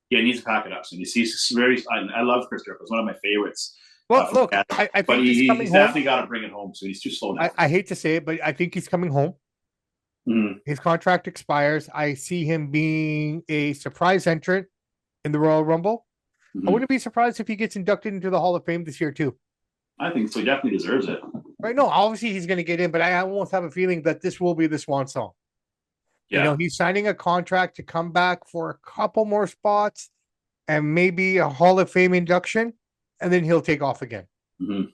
Yeah, he needs to pack it up. So you see, he's very. I love Chris Jericho. It's one of my favorites Well, from look, Canada. I But think he's coming he's home. definitely got to bring it home. So he's too slow now. I hate to say it, but I think he's coming home. Mm-hmm. His contract expires. I see him being a surprise entrant in the Royal Rumble. I Mm-hmm. wouldn't be surprised if he gets inducted into the Hall of Fame this year too. I think so. He definitely deserves it. Right? No, obviously he's going to get in, but I almost have a feeling that this will be the swan song. Yeah. You know, he's signing a contract to come back for a couple more spots and maybe a Hall of Fame induction, and then he'll take off again. Mm-hmm.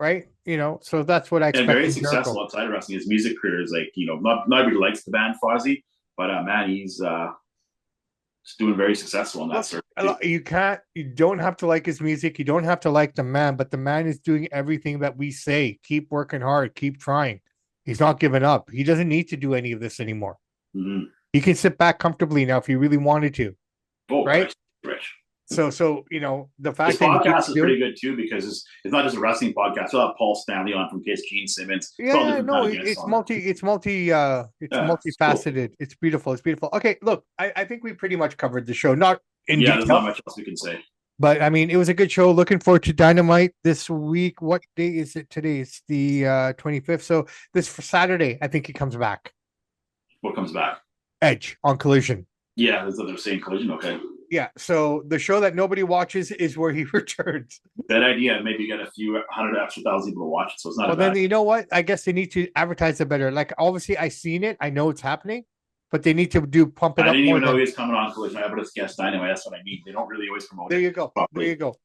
Right? You know, so that's what I expect. And very successful outside of wrestling. His music career is like, not everybody likes the band Fozzy, but man, he's doing very successful in that circuit. You don't have to like his music. You don't have to like the man, but the man is doing everything that we say. Keep working hard, keep trying. He's not giving up. He doesn't need to do any of this anymore. Mm-hmm. He can sit back comfortably now if he really wanted to. Oh, right? Rich. So the fact his podcast is pretty good too, because it's not just a wrestling podcast. We'll have Paul Stanley on from Case, Gene Simmons. It's multifaceted. Cool. It's beautiful. It's beautiful. Okay, look, I think we pretty much covered the show. Not in detail. There's not much else we can say. But I mean, it was a good show. Looking forward to Dynamite this week. What day is it today? It's the 25th. So this for Saturday, I think he comes back. What comes back? Edge on Collision. Yeah, they're saying Collision. Okay. Yeah, so the show that nobody watches is where he returns. That idea, maybe get a few 100,000 people to watch it, so it's not. Well, then you know what? I guess they need to advertise it better. Like, obviously, I seen it, I know it's happening, but they need to pump it up. I didn't even know he was coming on Collision. I would have guessed Dynamite. That's what I mean. They don't really always promote. There you go. Properly. There you go.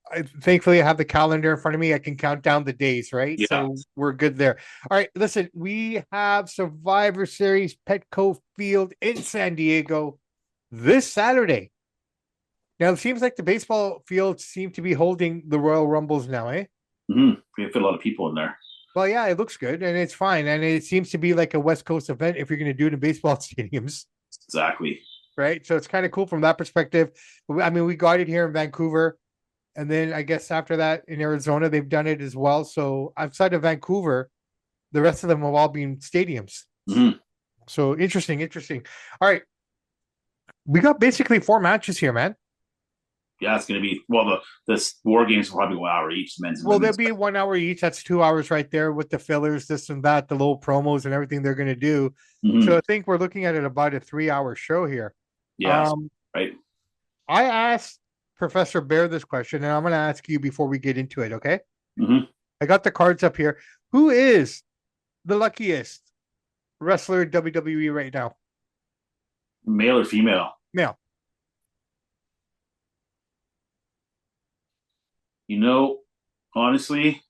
Thankfully, I have the calendar in front of me. I can count down the days, right? Yeah. So we're good there. All right, listen, we have Survivor Series Petco Field in San Diego this Saturday. Now, it seems like the baseball fields seem to be holding the Royal Rumbles now, eh? Mm-hmm. We fit a lot of people in there. Well, yeah, it looks good, and it's fine. And it seems to be like a West Coast event if you're going to do it in baseball stadiums. Exactly. Right? So it's kind of cool from that perspective. I mean, we got it here in Vancouver, and then I guess after that in Arizona, they've done it as well. So outside of Vancouver, the rest of them have all been stadiums. Mm-hmm. So interesting. All right. We got basically 4 matches here, man. Yeah, it's going to be, the War Games will probably be 1 hour each. Men's well, they'll be 1 hour each. That's 2 hours right there with the fillers, this and that, the little promos and everything they're going to do. Mm-hmm. So I think we're looking at it about a 3-hour show here. Yeah, right. I asked Professor Bear this question, and I'm going to ask you before we get into it, okay? Mm-hmm. I got the cards up here. Who is the luckiest wrestler in WWE right now? Male or female? Male. Honestly,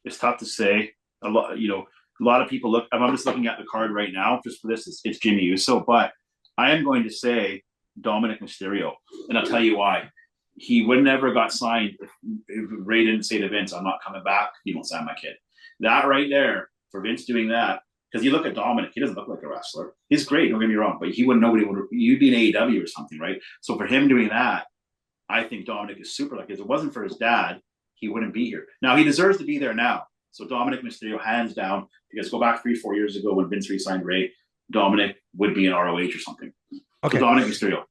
it's tough to say. A lot of people look. I'm just looking at the card right now. Just for this, it's Jimmy Uso, but I am going to say Dominic Mysterio, and I'll tell you why. He would never got signed if Ray didn't say to Vince, "I'm not coming back. You don't sign my kid." That right there, for Vince doing that, because you look at Dominic, he doesn't look like a wrestler. He's great. Don't get me wrong, but he wouldn't. Nobody would. You'd be in AEW or something, right? So for him doing that, I think Dominic is super lucky. If it wasn't for his dad, he wouldn't be here. Now, he deserves to be there now. So Dominic Mysterio, hands down, because go back 3-4 years ago when Vince re-signed Ray, Dominic would be in ROH or something. Okay. So Dominic Mysterio. All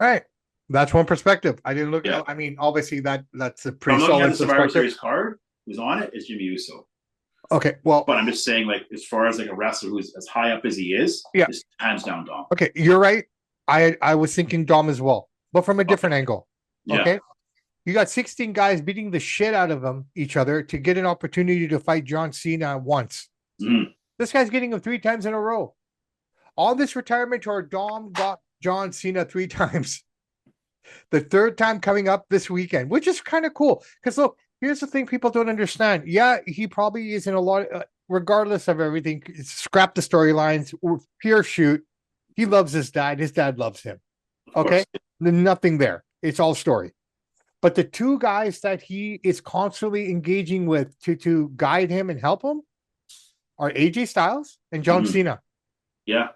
right. That's one perspective. I didn't look at, I mean, obviously that's a pretty solid perspective. I'm looking at the Survivor Series card. Who's on it is Jimmy Uso. Okay, well. But I'm just saying, like, as far as like a wrestler who's as high up as he is, just hands down Dom. Okay, you're right. I was thinking Dom as well, but from a different angle. Yeah. Okay. You got 16 guys beating the shit out of each other to get an opportunity to fight John Cena once. Mm. This guy's getting him 3 times in a row. On this retirement tour, Dom got John Cena 3 times. The 3rd time coming up this weekend, which is kind of cool. Because look, here's the thing people don't understand. Yeah, he probably is in a lot. regardless of everything, scrap the storylines, pure shoot. He loves his dad. His dad loves him. Okay, nothing there. It's all story. But the two guys that he is constantly engaging with to guide him and help him are AJ Styles and John Cena. Yeah.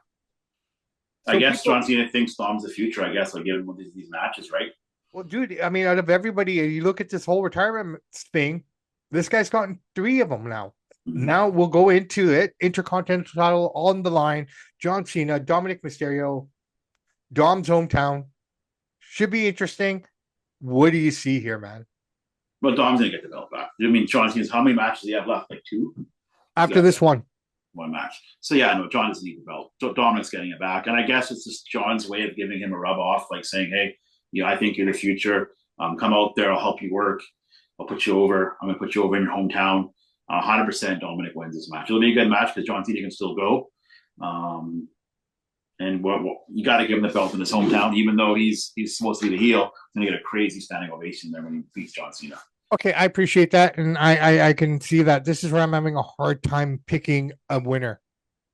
So I guess John Cena thinks Dom's the future, I guess, like giving him these matches, right? Well, dude, I mean, out of everybody, you look at this whole retirement thing, this guy's gotten 3 of them now. Now we'll go into it. Intercontinental title on the line. John Cena, Dominic Mysterio, Dom's hometown. Should be interesting. What do you see here, man? Well, Dom's going to get the belt back. I mean, John Cena's, how many matches do you have left? Like 2? After this one. One match. So, yeah, no, John doesn't need the belt. So Dominic's getting it back. And I guess it's just John's way of giving him a rub off, like saying, hey, I think you're the future. Come out there. I'll help you work. I'll put you over. I'm going to put you over in your hometown. 100% Dominic wins this match. It'll be a good match because John Cena can still go. And you got to give him the belt in his hometown, even though he's supposed to be the heel. He's going to get a crazy standing ovation there when he beats John Cena. Okay, I appreciate that, and I can see that. This is where I'm having a hard time picking a winner.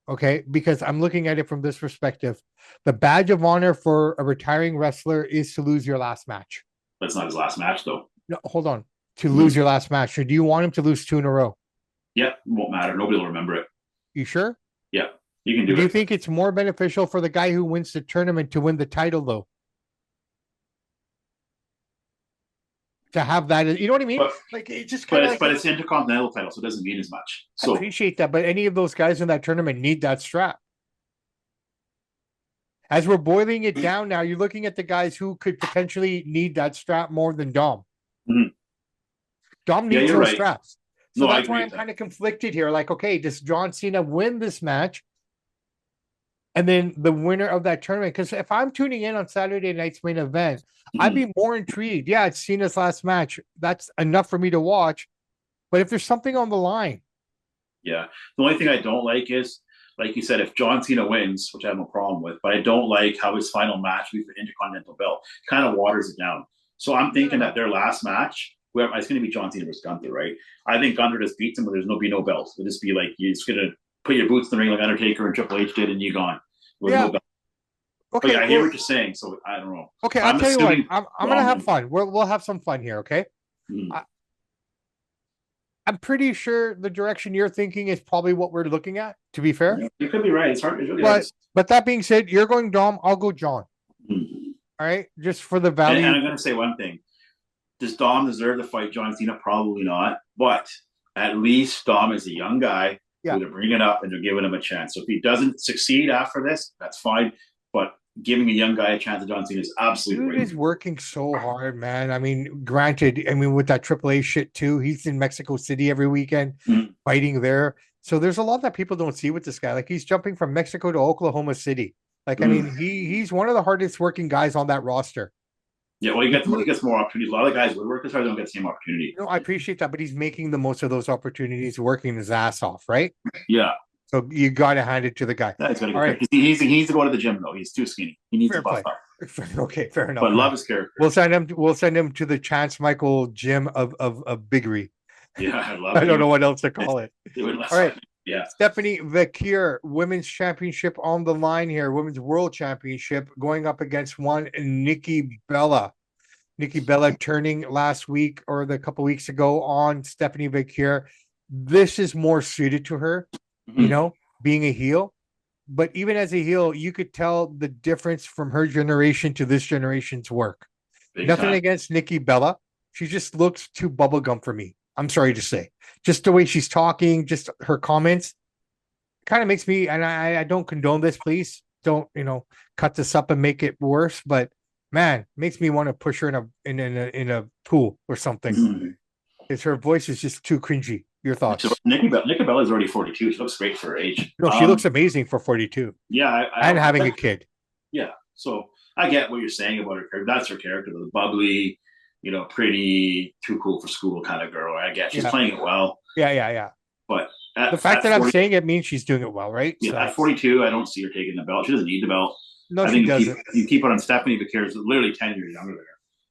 Okay, because I'm looking at it from this perspective. The badge of honor for a retiring wrestler is to lose your last match. That's not his last match, though. No, hold on. To lose your last match. Or do you want him to lose 2 in a row? Yeah, it won't matter. Nobody will remember it. You sure? Yeah, you can do it. Do you think it's more beneficial for the guy who wins the tournament to win the title, though? To have that, you know what I mean? Like it just kind of. But it's the Intercontinental title, so it doesn't mean as much. So I appreciate that, but any of those guys in that tournament need that strap. As we're boiling it down now, you're looking at the guys who could potentially need that strap more than Dom. Dom needs those straps. So that's why I'm kind of conflicted here. Like, okay, does John Cena win this match? And then the winner of that tournament, because if I'm tuning in on Saturday night's main event, I'd be more intrigued. Yeah, it's Cena's last match. That's enough for me to watch. But if there's something on the line. Yeah. The only thing I don't like is, like you said, if John Cena wins, which I have no problem with, but I don't like how his final match with the Intercontinental belt kind of waters it down. So I'm thinking that their last match, it's going to be John Cena versus Gunther, right? I think Gunther just beats him, but there's no belts. It'll just be like, you're just going to put your boots in the ring like Undertaker and Triple H did, and you're gone. With no belt. Okay, I hear what you're saying, so I don't know. Okay, I'll tell you what. I'm going to have fun. We'll have some fun here, okay? I'm pretty sure the direction you're thinking is probably what we're looking at, to be fair. You could be right. It's hard. It's really hard. But that being said, you're going Dom, I'll go John. All right? Just for the value. And I'm going to say one thing. Does Dom deserve to fight John Cena? Probably not. But at least Dom is a young guy. Yeah. They're bringing it up and they're giving him a chance. So if he doesn't succeed after this, that's fine. But giving a young guy a chance at John Cena is absolutely great. He's working so hard, man. I mean, granted, with that AAA shit too, he's in Mexico City every weekend fighting there. So there's a lot that people don't see with this guy. Like he's jumping from Mexico to Oklahoma City. Like, I mean, he's one of the hardest working guys on that roster. Yeah, well, he gets more opportunities. A lot of guys would work as hard, don't get the same opportunity. No, I appreciate that, but he's making the most of those opportunities, working his ass off, right? Yeah. So you got to hand it to the guy. That's all right. He needs to go to the gym though. He's too skinny. He needs to buff up. Okay, fair enough. But love his character. We'll send him to the Chance Michael gym of Biggery. Yeah, I don't know what else to call it. All right. Yeah. Stephanie Vacquier, women's championship on the line here, women's world championship going up against one Nikki Bella. Nikki Bella turning last week or a couple weeks ago on Stephanie Vacquier. This is more suited to her, being a heel. But even as a heel, you could tell the difference from her generation to this generation's work. Nothing against Nikki Bella. She just looks too bubblegum for me. I'm sorry to say. Just the way she's talking, just her comments kind of makes me, and I don't condone this, please don't, cut this up and make it worse, but man, makes me want to push her in a pool or something. Because her voice is just too cringy. Your thoughts? So Nikki Bella is already 42. She looks great for her age. No, she looks amazing for 42. Yeah, and having a kid. Yeah, so I get what you're saying about her character. That's her character, the bubbly, pretty, too cool for school kind of girl. I get she's playing it well. Yeah. But the fact that 40, I'm saying it means she's doing it well, right? Yeah, so at 42, I don't see her taking the belt. She doesn't need the belt. No, she doesn't. You keep it on Stephanie Vacquier, is literally 10 years younger than her.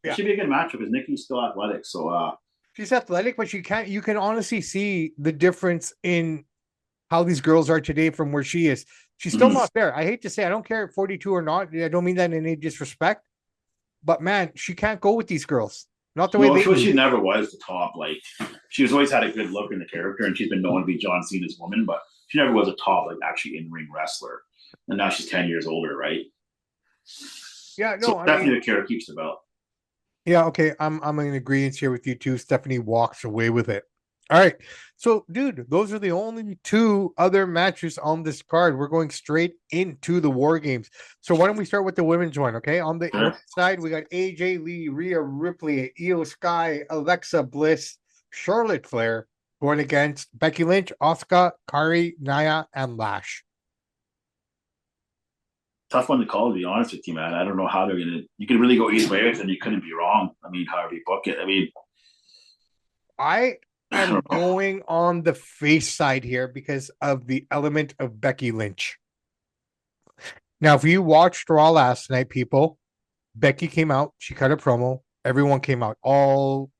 Yeah. It should be a good matchup because Nikki's still athletic. So she's athletic, but you can honestly see the difference in how these girls are today from where she is. She's still not there. I hate to say, I don't care if 42 or not. I don't mean that in any disrespect, but man, she can't go with these girls. Not the way No, they she do. never was the top. Like she was always had a good look in the character, and she's been known to be John Cena's woman, but she never was a top, like actually in ring wrestler. And now she's 10 years older, right? Yeah, So no, I definitely mean, the character keeps the belt. yeah, okay. I'm in agreement here with you too. Stephanie walks away with it. All right. So, dude, those are the only two other matches on this card. We're going straight into the War Games. So, why don't we start with the women's one? Okay. On the Sure. side, we got AJ Lee, Rhea Ripley, Io Sky, Alexa Bliss, Charlotte Flair going against Becky Lynch, Asuka, Kari, Naya, and Lash. Tough one to call, to be honest with you, man. I don't know how they're gonna. You could really go either way with it, and you couldn't be wrong. I mean, however you book it. I mean, I I am don't know. going on the face side here because of the element of Becky Lynch. Now, if you watched Raw last night, people, Becky came out, she cut a promo, everyone came out. All,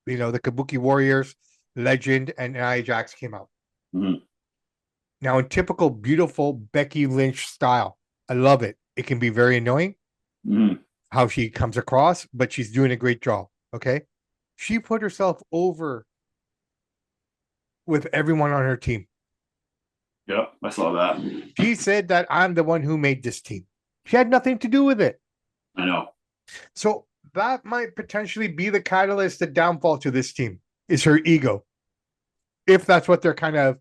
the Kabuki Warriors, Legend, and Nia Jax came out. Mhm. Now, in typical beautiful Becky Lynch style, I love it. It can be very annoying Mhm. how she comes across, but she's doing a great job. Okay. She put herself over with everyone on her team. Yep, I saw that. She said that I'm the one who made this team. She had nothing to do with it. I know. So that might potentially be the catalyst, the downfall to this team is her ego. If that's what they're kind of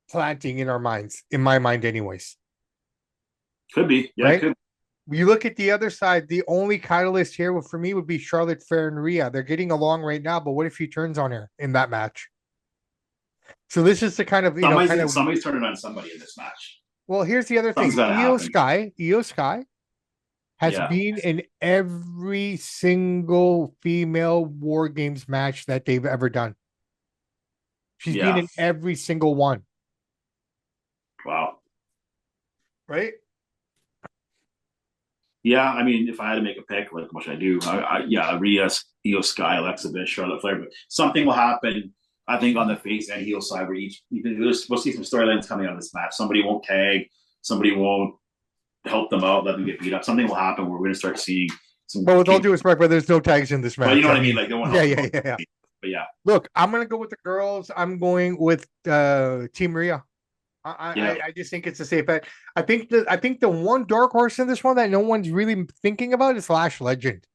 planting in our minds, in my mind, anyways. Could be. Yeah, Right? could. You look at the other side, the only catalyst here for me would be Charlotte Flair and Rhea. They're getting along right now, but what if he turns on her in that match? So this is the kind of, Somebody's turning on somebody in this match. well, here's the other Something's thing. got to happen. Io Sky has Yeah. been in every single female War Games match that they've ever done. She's been Yeah. in every single one. Wow. Right? Yeah, I mean, if I had to make a pick, like what should I do? Rhea, Io Sky, Alexa Bliss, Charlotte Flair, but something will happen. I think on the face and heel side, where we'll see some storylines coming out of this match. Somebody won't tag, somebody won't help them out, let them get beat up. Something will happen where we're going to start seeing some. Well, with all due respect, but there's no tags in this match. But you know what I mean? Like, no one. Yeah. But yeah. Look, I'm going to go with the girls. I'm going with Team Rhea. I just think it's a safe bet. I think the one dark horse in this one that no one's really thinking about is Lash Legend.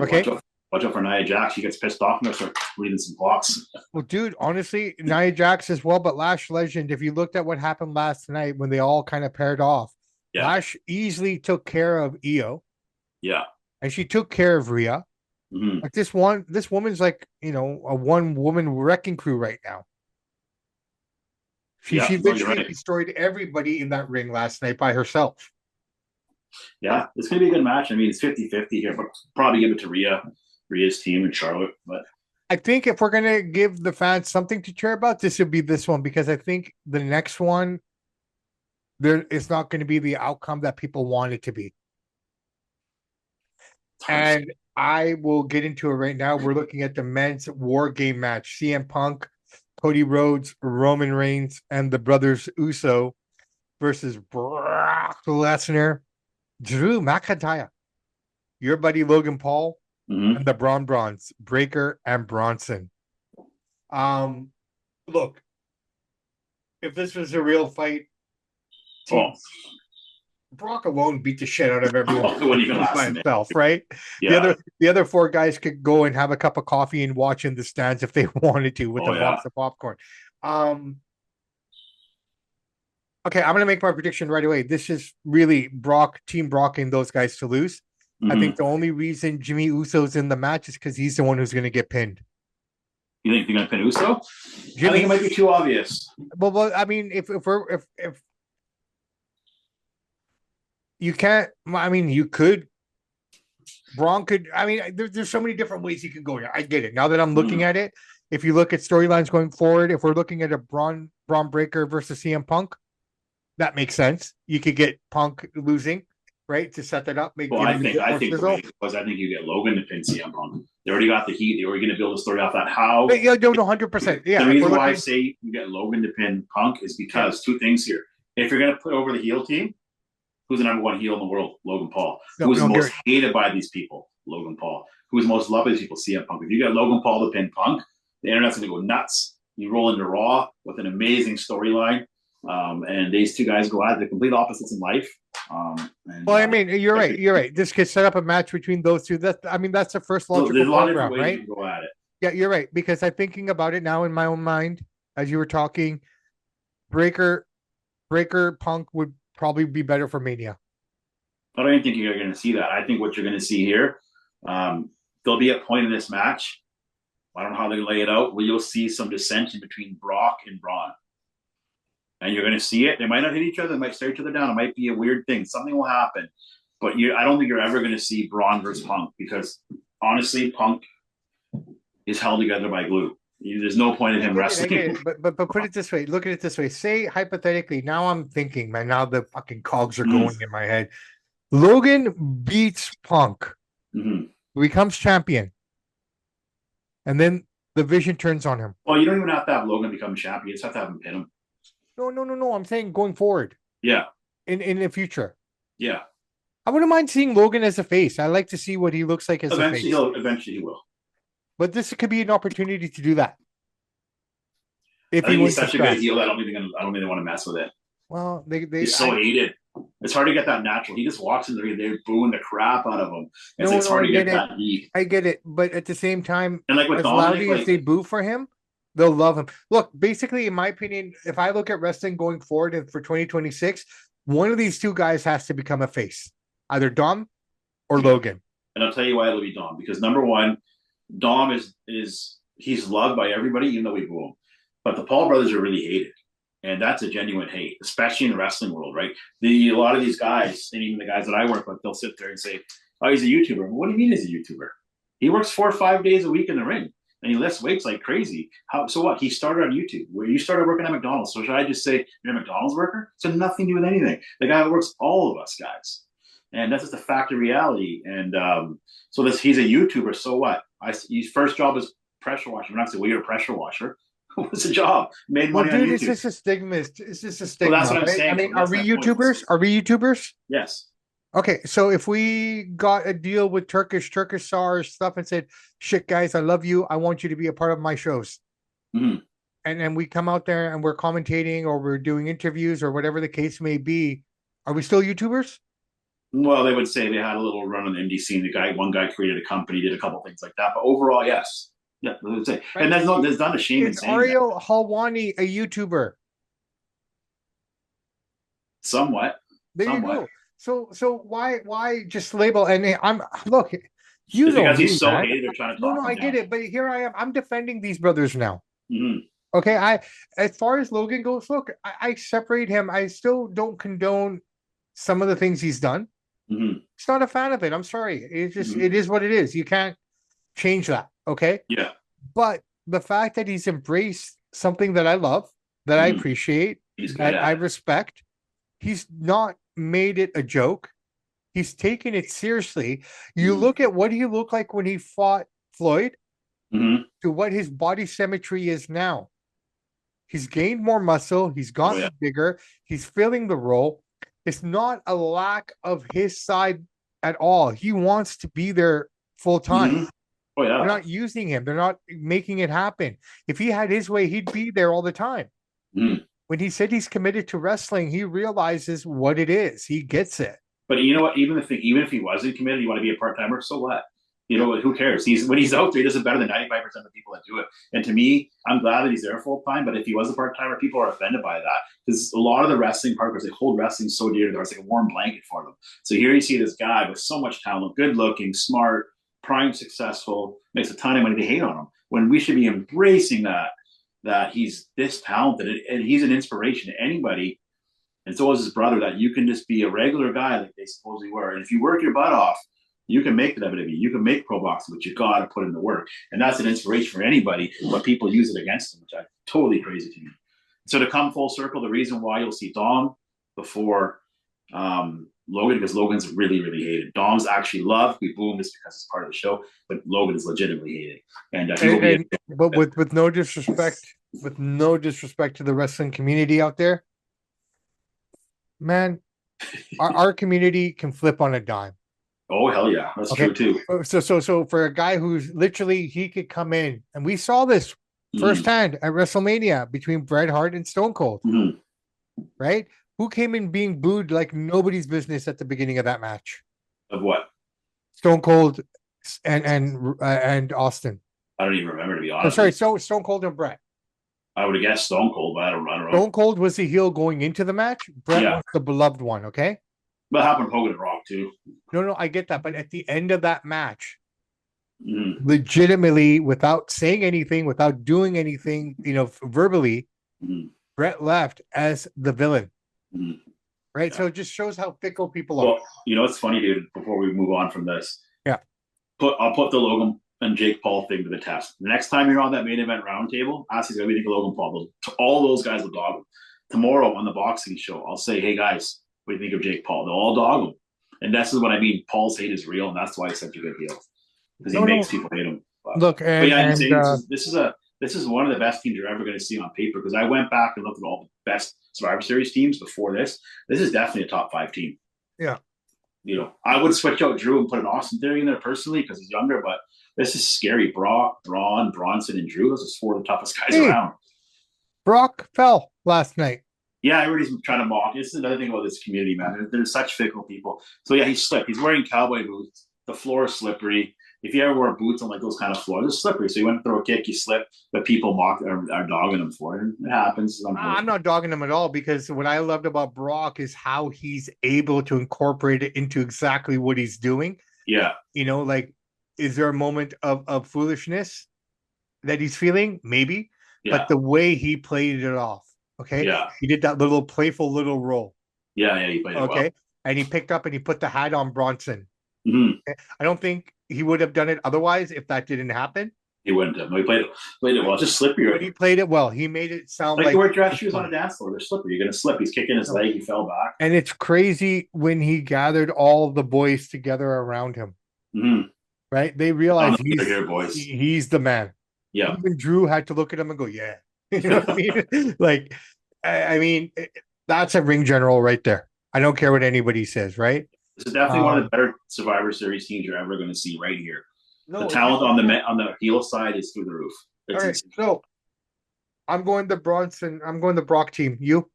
Okay. Watch out for Nia Jax. She gets pissed off and start reading some blocks. Well, dude, honestly, Nia Jax as well, but Lash Legend, if you looked at what happened last night when they all kind of paired off, Lash easily took care of Io. Yeah. And she took care of Rhea. Mm-hmm. Like this woman's like, a one-woman wrecking crew right now. She literally destroyed everybody in that ring last night by herself. Yeah, it's going to be a good match. I mean, it's 50-50 here, but probably give it to Rhea's team and Charlotte. But I think if we're going to give the fans something to cheer about, this would be this one, because I think the next one, there is not going to be the outcome that people want it to be. And I will get into it right now. We're looking at the men's War Game match. CM Punk, Cody Rhodes, Roman Reigns, and the brothers Uso versus Brock Lesnar, Drew McIntyre, your buddy Logan Paul, and the Brawns, Breaker and Bronson. Look, if this was a real fight, Brock alone beat the shit out of everyone by himself, right? Yeah. The other four guys could go and have a cup of coffee and watch in the stands if they wanted to with a box of popcorn. Okay, I'm going to make my prediction right away. This is really Team Brock and those guys to lose. I think the only reason Jimmy Uso's in the match is because he's the one who's going to get pinned. You think they're going to pin Uso? I think it might be too obvious. Well, I mean, if you can't, I mean, you could. Braun could. I mean, there's so many different ways you could go here. I get it. Now that I'm looking at it, if you look at storylines going forward, if we're looking at a Braun Breaker versus CM Punk, that makes sense. You could get Punk losing. right? To set that up, make Well, give I it a think bit I more think the way sizzle. it was, I think you get Logan to pin CM Punk. They already got the heat. They were going to build a story off that. How But, yeah, no, 100%. the Yeah, if we're reason why I looking, say you get Logan to pin Punk is yeah, because two things here. If you're going to put over the heel team, who's the number one heel in the world? Logan Paul. no, Who is no, most Gary. hated by these people? Logan Paul. Who is most loved by these people? CM Punk. If you get Logan Paul to pin Punk, the internet's going to go nuts. You roll into Raw with an amazing storyline, and these two guys go at the complete opposites in life. Well, I mean, you're right. You're right. This could set up a match between those two. That's the first so logical there's a lot of different program, ways right? you can go at it. Yeah, you're right. Because I'm thinking about it now in my own mind as you were talking. Breaker, Breaker, Punk would probably be better for Mania. I don't even think you're going to see that. I think what you're going to see here, there'll be a point in this match. I don't know how they lay it out, where you'll see some dissension between Brock and Braun. And you're going to see it. They might not hit each other. They might stare each other down. It might be a weird thing. Something will happen. But I don't think you're ever going to see Braun versus Punk because, honestly, Punk is held together by glue. There's no point in him wrestling. I get it. But put it this way. Look at it this way. Say, hypothetically, now I'm thinking, man, now the fucking cogs are going in my head. Logan beats Punk, becomes champion, and then the Vision turns on him. Well, you don't even have to have Logan become champion. You just have to have him pin him. No. I'm saying going forward. Yeah. In the future. Yeah. I wouldn't mind seeing Logan as a face. I like to see what he looks like as a face. Eventually he will. But this could be an opportunity to do that. If I think he's such a good heel, I don't think they want to mess with it. Well, he's so hated. It's hard to get that natural. He just walks in there, they're booing the crap out of him. It's hard to get that heat. I get it, but at the same time, and like with as Dominic, loudly as they boo for him, they'll love him. Look, basically, in my opinion, if I look at wrestling going forward and for 2026, one of these two guys has to become a face, either Dom or Logan. And I'll tell you why it'll be Dom, because number one, Dom is he's loved by everybody, even though we boo him. But the Paul brothers are really hated. And that's a genuine hate, especially in the wrestling world, right? A lot of these guys, and even the guys that I work with, they'll sit there and say, oh, he's a YouTuber. What do you mean he's a YouTuber? He works 4 or 5 days a week in the ring, and he lifts weights like crazy. So what? He started on YouTube. Where you started working at McDonald's. So should I just say you're a McDonald's worker? It's got nothing to do with anything. The guy works all of us guys. And that's just a fact of reality. And he's a YouTuber. So what? His first job is pressure washer. We're not saying, well, you're a pressure washer. What's the job? Made money on YouTube. It's just a stigma. It's just a stigma. Well, that's what I'm saying. I mean, are we YouTubers? Are we YouTubers? Yes. Okay, so if we got a deal with Turkish SAR stuff and said, shit, guys, I love you. I want you to be a part of my shows. Mm-hmm. And then we come out there and we're commentating or we're doing interviews or whatever the case may be. Are we still YouTubers? Well, they would say they had a little run on the indie scene. One guy created a company, did a couple things like that. But overall, yes. Yeah, that's it. Right. And there's not a shame in saying Ariel Halwani a YouTuber? Somewhat. There you go. So why just label? And I'm look, you know, because he's so hated. They're trying to talk. No, I get it, but here I am. I'm defending these brothers now. Mm-hmm. Okay, as far as Logan goes, look, I separate him. I still don't condone some of the things he's done. Mm-hmm. Just not a fan of it. I'm sorry. It's just it is what it is. You can't change that. Okay. Yeah. But the fact that he's embraced something that I love, that I appreciate, that I respect, he's not made it a joke. He's taken it seriously. You look at what he looked like when he fought Floyd to what his body symmetry is now. He's gained more muscle. He's gotten bigger. He's filling the role. It's not a lack of his side at all. He wants to be there full time. Oh, yeah. They're not using him. They're not making it happen. If he had his way, he'd be there all the time. When he said he's committed to wrestling, he realizes what it is. He gets it. But you know what? Even if he wasn't committed, you want to be a part-timer, so what? You know, who cares? When he's out there, he does it better than 95% of the people that do it. And to me, I'm glad that he's there full-time, but if he was a part-timer, people are offended by that. Because a lot of the wrestling partners, they hold wrestling so dear to them. It's like a warm blanket for them. So here you see this guy with so much talent, good-looking, smart, prime successful, makes a ton of money. They hate on him when we should be embracing that he's this talented and he's an inspiration to anybody. And so is his brother, that you can just be a regular guy like they supposedly were. And if you work your butt off, you can make the WWE, you can make pro boxing, but you got to put in the work. And that's an inspiration for anybody, but people use it against them, which is totally crazy to me. So to come full circle, the reason why you'll see Dom before Logan, because Logan's really, really hated. Dom's actually loved. We boom this because it's part of the show, but Logan is legitimately hated, and he will be. But with no disrespect, to the wrestling community out there, man, our community can flip on a dime. Oh hell yeah, that's true too. So for a guy who's literally, he could come in, and we saw this firsthand at WrestleMania between Bret Hart and Stone Cold, right? Who came in being booed like nobody's business at the beginning of that match? Of what? Stone Cold and Austin. I don't even remember, to be honest. Sorry, Stone Cold and Bret. I would have guessed Stone Cold, but I don't know. Stone Cold was the heel going into the match. Bret was the beloved one, okay? But happened to Hogan and Rock too. No, I get that. But at the end of that match, legitimately, without saying anything, without doing anything, verbally, Bret left as the villain. Right? Yeah. So it just shows how fickle people are. Well, it's funny, dude, before we move on from this. Yeah. I'll put the Logan and Jake Paul thing to the test. The next time you're on that main event roundtable, ask you what you think of Logan Paul. All those guys will dog him. Tomorrow on the boxing show, I'll say, hey guys, what do you think of Jake Paul? They'll all dog him. And this is what I mean. Paul's hate is real, and that's why he's such a good heel. Because he makes people hate him. Look, this is one of the best teams you're ever going to see on paper. Because I went back and looked at all the best Survivor Series teams before this. This is definitely a top 5 team. Yeah. I would switch out Drew and put an Austin Theory in there personally because he's younger, but this is scary. Brock, Braun, Bronson, and Drew. Those are 4 of the toughest guys around. Brock fell last night. Yeah, everybody's trying to mock. This is another thing about this community, man. They're such fickle people. So yeah, he slipped. He's wearing cowboy boots. The floor is slippery. If you ever wear boots on like those kind of floors, it's slippery. So you went to throw a kick, you slip, but people are dogging him for it. It happens. I'm not dogging him at all, because what I loved about Brock is how he's able to incorporate it into exactly what he's doing. Yeah. Is there a moment of foolishness that he's feeling? Maybe. Yeah. But the way he played it off, okay? Yeah. He did that little playful little roll. Yeah, he played it well. And he picked up and he put the hat on Bronson. Mm-hmm. I don't think he would have done it otherwise if that didn't happen. He wouldn't have. No, he played it well. It's just slippery. But he played it well. He made it sound like you wear dress shoes on a dance floor. They're slippery. You're going to slip. He's kicking his leg. He fell back. And it's crazy when he gathered all the boys together around him. Mm-hmm. Right? They realized he's the man. Yeah. Even Drew had to look at him and go, yeah. You know what I mean? That's a ring general right there. I don't care what anybody says, right? This is definitely one of the better Survivor Series teams you're ever going to see right here. The talent on the heel side is through the roof. All right, so I'm going the Brock team. You?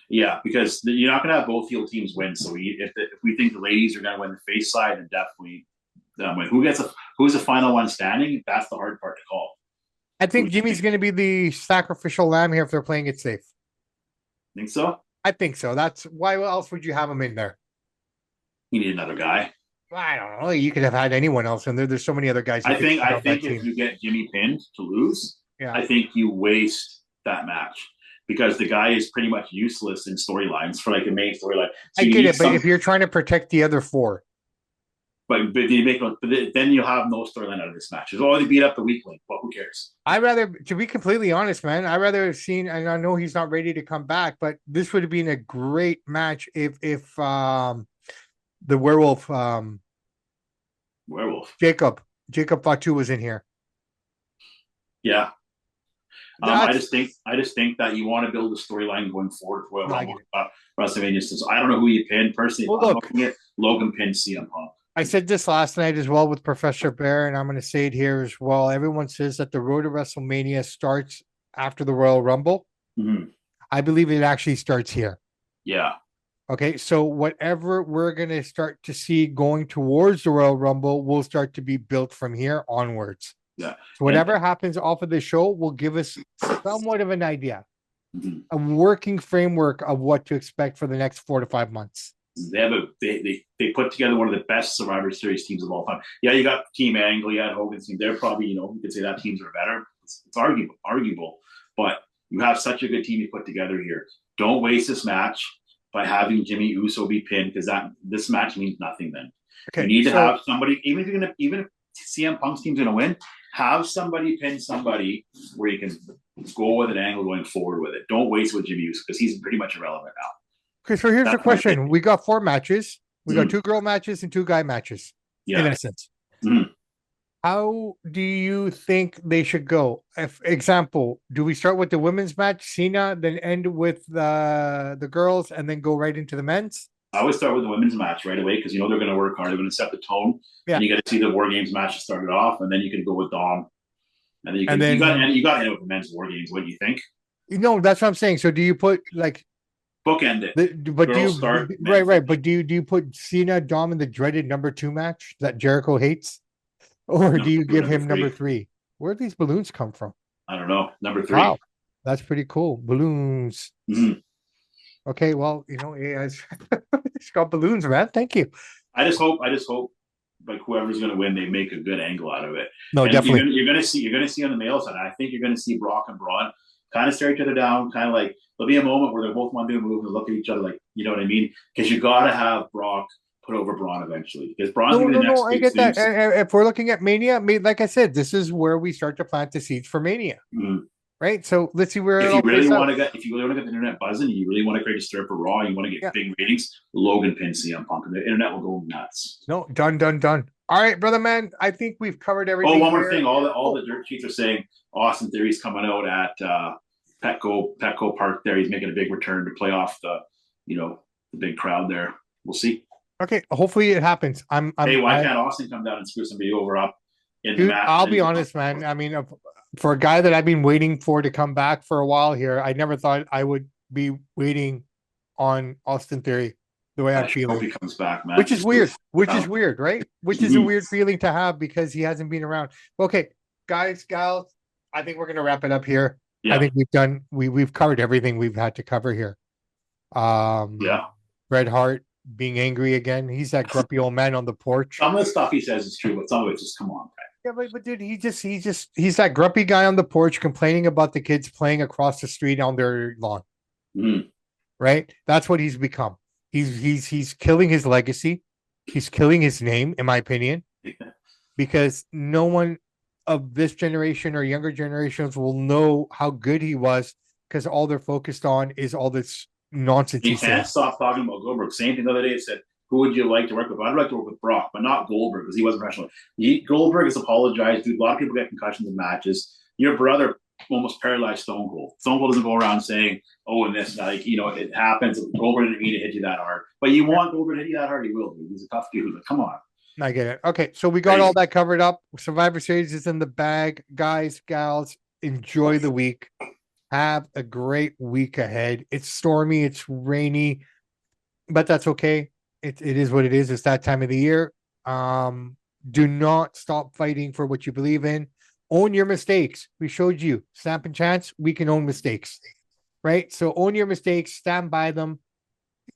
Yeah, because you're not going to have both heel teams win. So if we think the ladies are going to win the face side, then definitely win. Who's the final one standing? That's the hard part to call. I think Jimmy's going to be the sacrificial lamb here if they're playing it safe. Think so? I think so. That's why. What else would you have him in there? You need another guy. I don't know. You could have had anyone else in there. There's so many other guys. I think if you get Jimmy pinned to lose, I think you waste that match because the guy is pretty much useless in storylines for like a main storyline. So I get it, but if you're trying to protect the other 4, but then you have no storyline out of this match. It's already beat up the weak link. Well, who cares? To be completely honest, man, I'd rather have seen, and I know he's not ready to come back, but this would have been a great match if the werewolf Jacob Fatu was in here. Yeah. I just think that you want to build a storyline going forward for WrestleMania. So I don't know who you pinned personally. Logan pinned CM Punk. I said this last night as well with Professor Bear, and I'm going to say it here as well. Everyone says that the road to WrestleMania starts after the Royal Rumble. Mm-hmm. I believe it actually starts here. Yeah. Okay, so whatever we're going to start to see going towards the Royal Rumble will start to be built from here onwards. Yeah. So whatever happens off of the show will give us somewhat of an idea, a working framework of what to expect for the next 4 to 5 months. They put together one of the best Survivor Series teams of all time. Yeah, you got Team Angle, you got Hogan's team. They're probably, you could say that teams are better. It's arguable, but you have such a good team you put together here. Don't waste this match by having Jimmy Uso be pinned because this match means nothing. Then you need to have somebody, even if CM Punk's team's gonna win, have somebody pin somebody where you can go with an angle going forward with it. Don't waste with Jimmy Uso because he's pretty much irrelevant now. Okay, so here's the That's my pick. question. We got 4 matches. We got 2 girl matches and 2 guy matches, in Yeah. essence. Mhm. How do you think they should go? Example, do we start with the women's match, Cena, then end with the girls, and then go right into the men's? I always start with the women's match right away because you know they're going to work hard. They're going to set the tone, Yeah. and you get to see the War Games match to start it off, and then you can go with Dom, and then you can And then you got to hit with the men's War Games. What do you think? that's what I'm saying. So do you put like Bookend it. but do Girls you start, right, men right, finish. but do you put Cena Dom in the dreaded number 2 match that Jericho hates? Or do Number you two, give number him number three. 3? Where do these balloons come from? I don't know. Number 3. Wow, that's pretty cool. Balloons. Mhm. Okay, well, it's got balloons, man. Thank you. I just hope like whoever's going to win, they make a good angle out of it. No, And definitely. you're gonna see on the male side. I think you're gonna see Brock and Braun kind of stare each other down, kind of like there'll be a moment where they both want to do a move and look at each other like, you know what I mean? Because you got to have Brock put over Braun eventually. Because Braun's No, gonna be no, the no. next I big get that. snooze. If we're looking at Mania, like I said, this is where we start to plant the seeds for Mania, right? So let's see where it all plays out. If you really want to get the internet buzzing, and you really want to create a stir for Raw, you want to get Yeah. big ratings, Logan pin CM Punk, and the internet will go nuts. No, done. All right, brother, man. I think we've covered everything. Oh, one more here. thing. All the dirt sheets are saying Austin Theory's coming out at Petco Park. There, he's making a big return to play off the big crowd there. We'll see. Okay, hopefully it happens. Hey, why can't Austin come down and screw somebody over up in the Dude, match? I'll be honest, man. I mean, for a guy that I've been waiting for to come back for a while here, I never thought I would be waiting on Austin Theory the way I'm I feeling. hope he comes back, man. Which is weird, right? Which is a weird feeling to have because he hasn't been around. Okay, guys, gals, I think we're gonna wrap it up here. Yeah. I think we've covered everything we've had to cover here. Yeah. Bret Hart being angry again. He's that grumpy old man on the porch. Some of the stuff he says is true, but some of it just come on, Yeah, but dude, he's that grumpy guy on the porch complaining about the kids playing across the street on their lawn. Right? That's what he's become. He's killing his legacy. He's killing his name, in my opinion, because no one of this generation or younger generations will know how good he was because all they're focused on is all this nonsense he can't stop talking about Goldberg. Same thing the other day. It said, who would you like to work with? I'd like to work with Brock, but not Goldberg because he wasn't professional. Goldberg has apologized. Dude, a lot of people get concussions in matches. Your brother almost paralyzed Stone Cold. Stone Cold doesn't go around saying, oh, and this, it happens. Goldberg didn't mean to hit you that hard. But you want Goldberg to hit you that hard, he will. Dude. He's a tough dude. Like, come on. I get it. Okay, so we got all that covered up. Survivor Series is in the bag. Guys, gals, enjoy the week. Have a great week ahead. It's stormy, it's rainy, but that's okay. It is what it is. It's that time of the year. Do not stop fighting for what you believe in. Own your mistakes. We showed you, Samp&Chance, we can own mistakes, right? So own your mistakes, stand by them,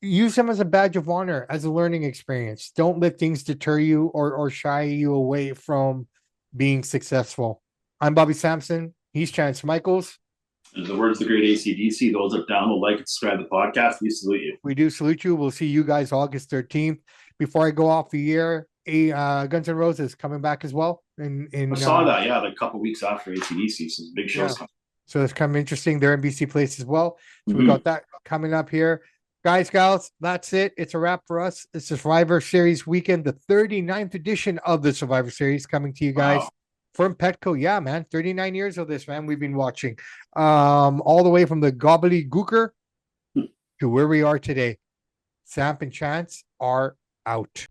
use them as a badge of honor, as a learning experience. Don't let things deter you or shy you away from being successful. I'm Bobby Sampson. He's Chance Michaels. In the words of the great ACDC, those that download, like, and subscribe to the podcast, we salute you. We do salute you. We'll see you guys August 13th. Before I go off the year, Guns N' Roses coming back as well. I saw that, like a couple weeks after ACDC, so big shows coming. So it's kind of interesting. They're in BC Place as well. So we got that coming up here. Guys, gals, that's it. It's a wrap for us. It's the Survivor Series weekend, the 39th edition of the Survivor Series coming to you guys. Wow. From Petco, yeah, man. 39 years of this, man. We've been watching all the way from the gobbledygooker to where we are today. Samp&Chance are out.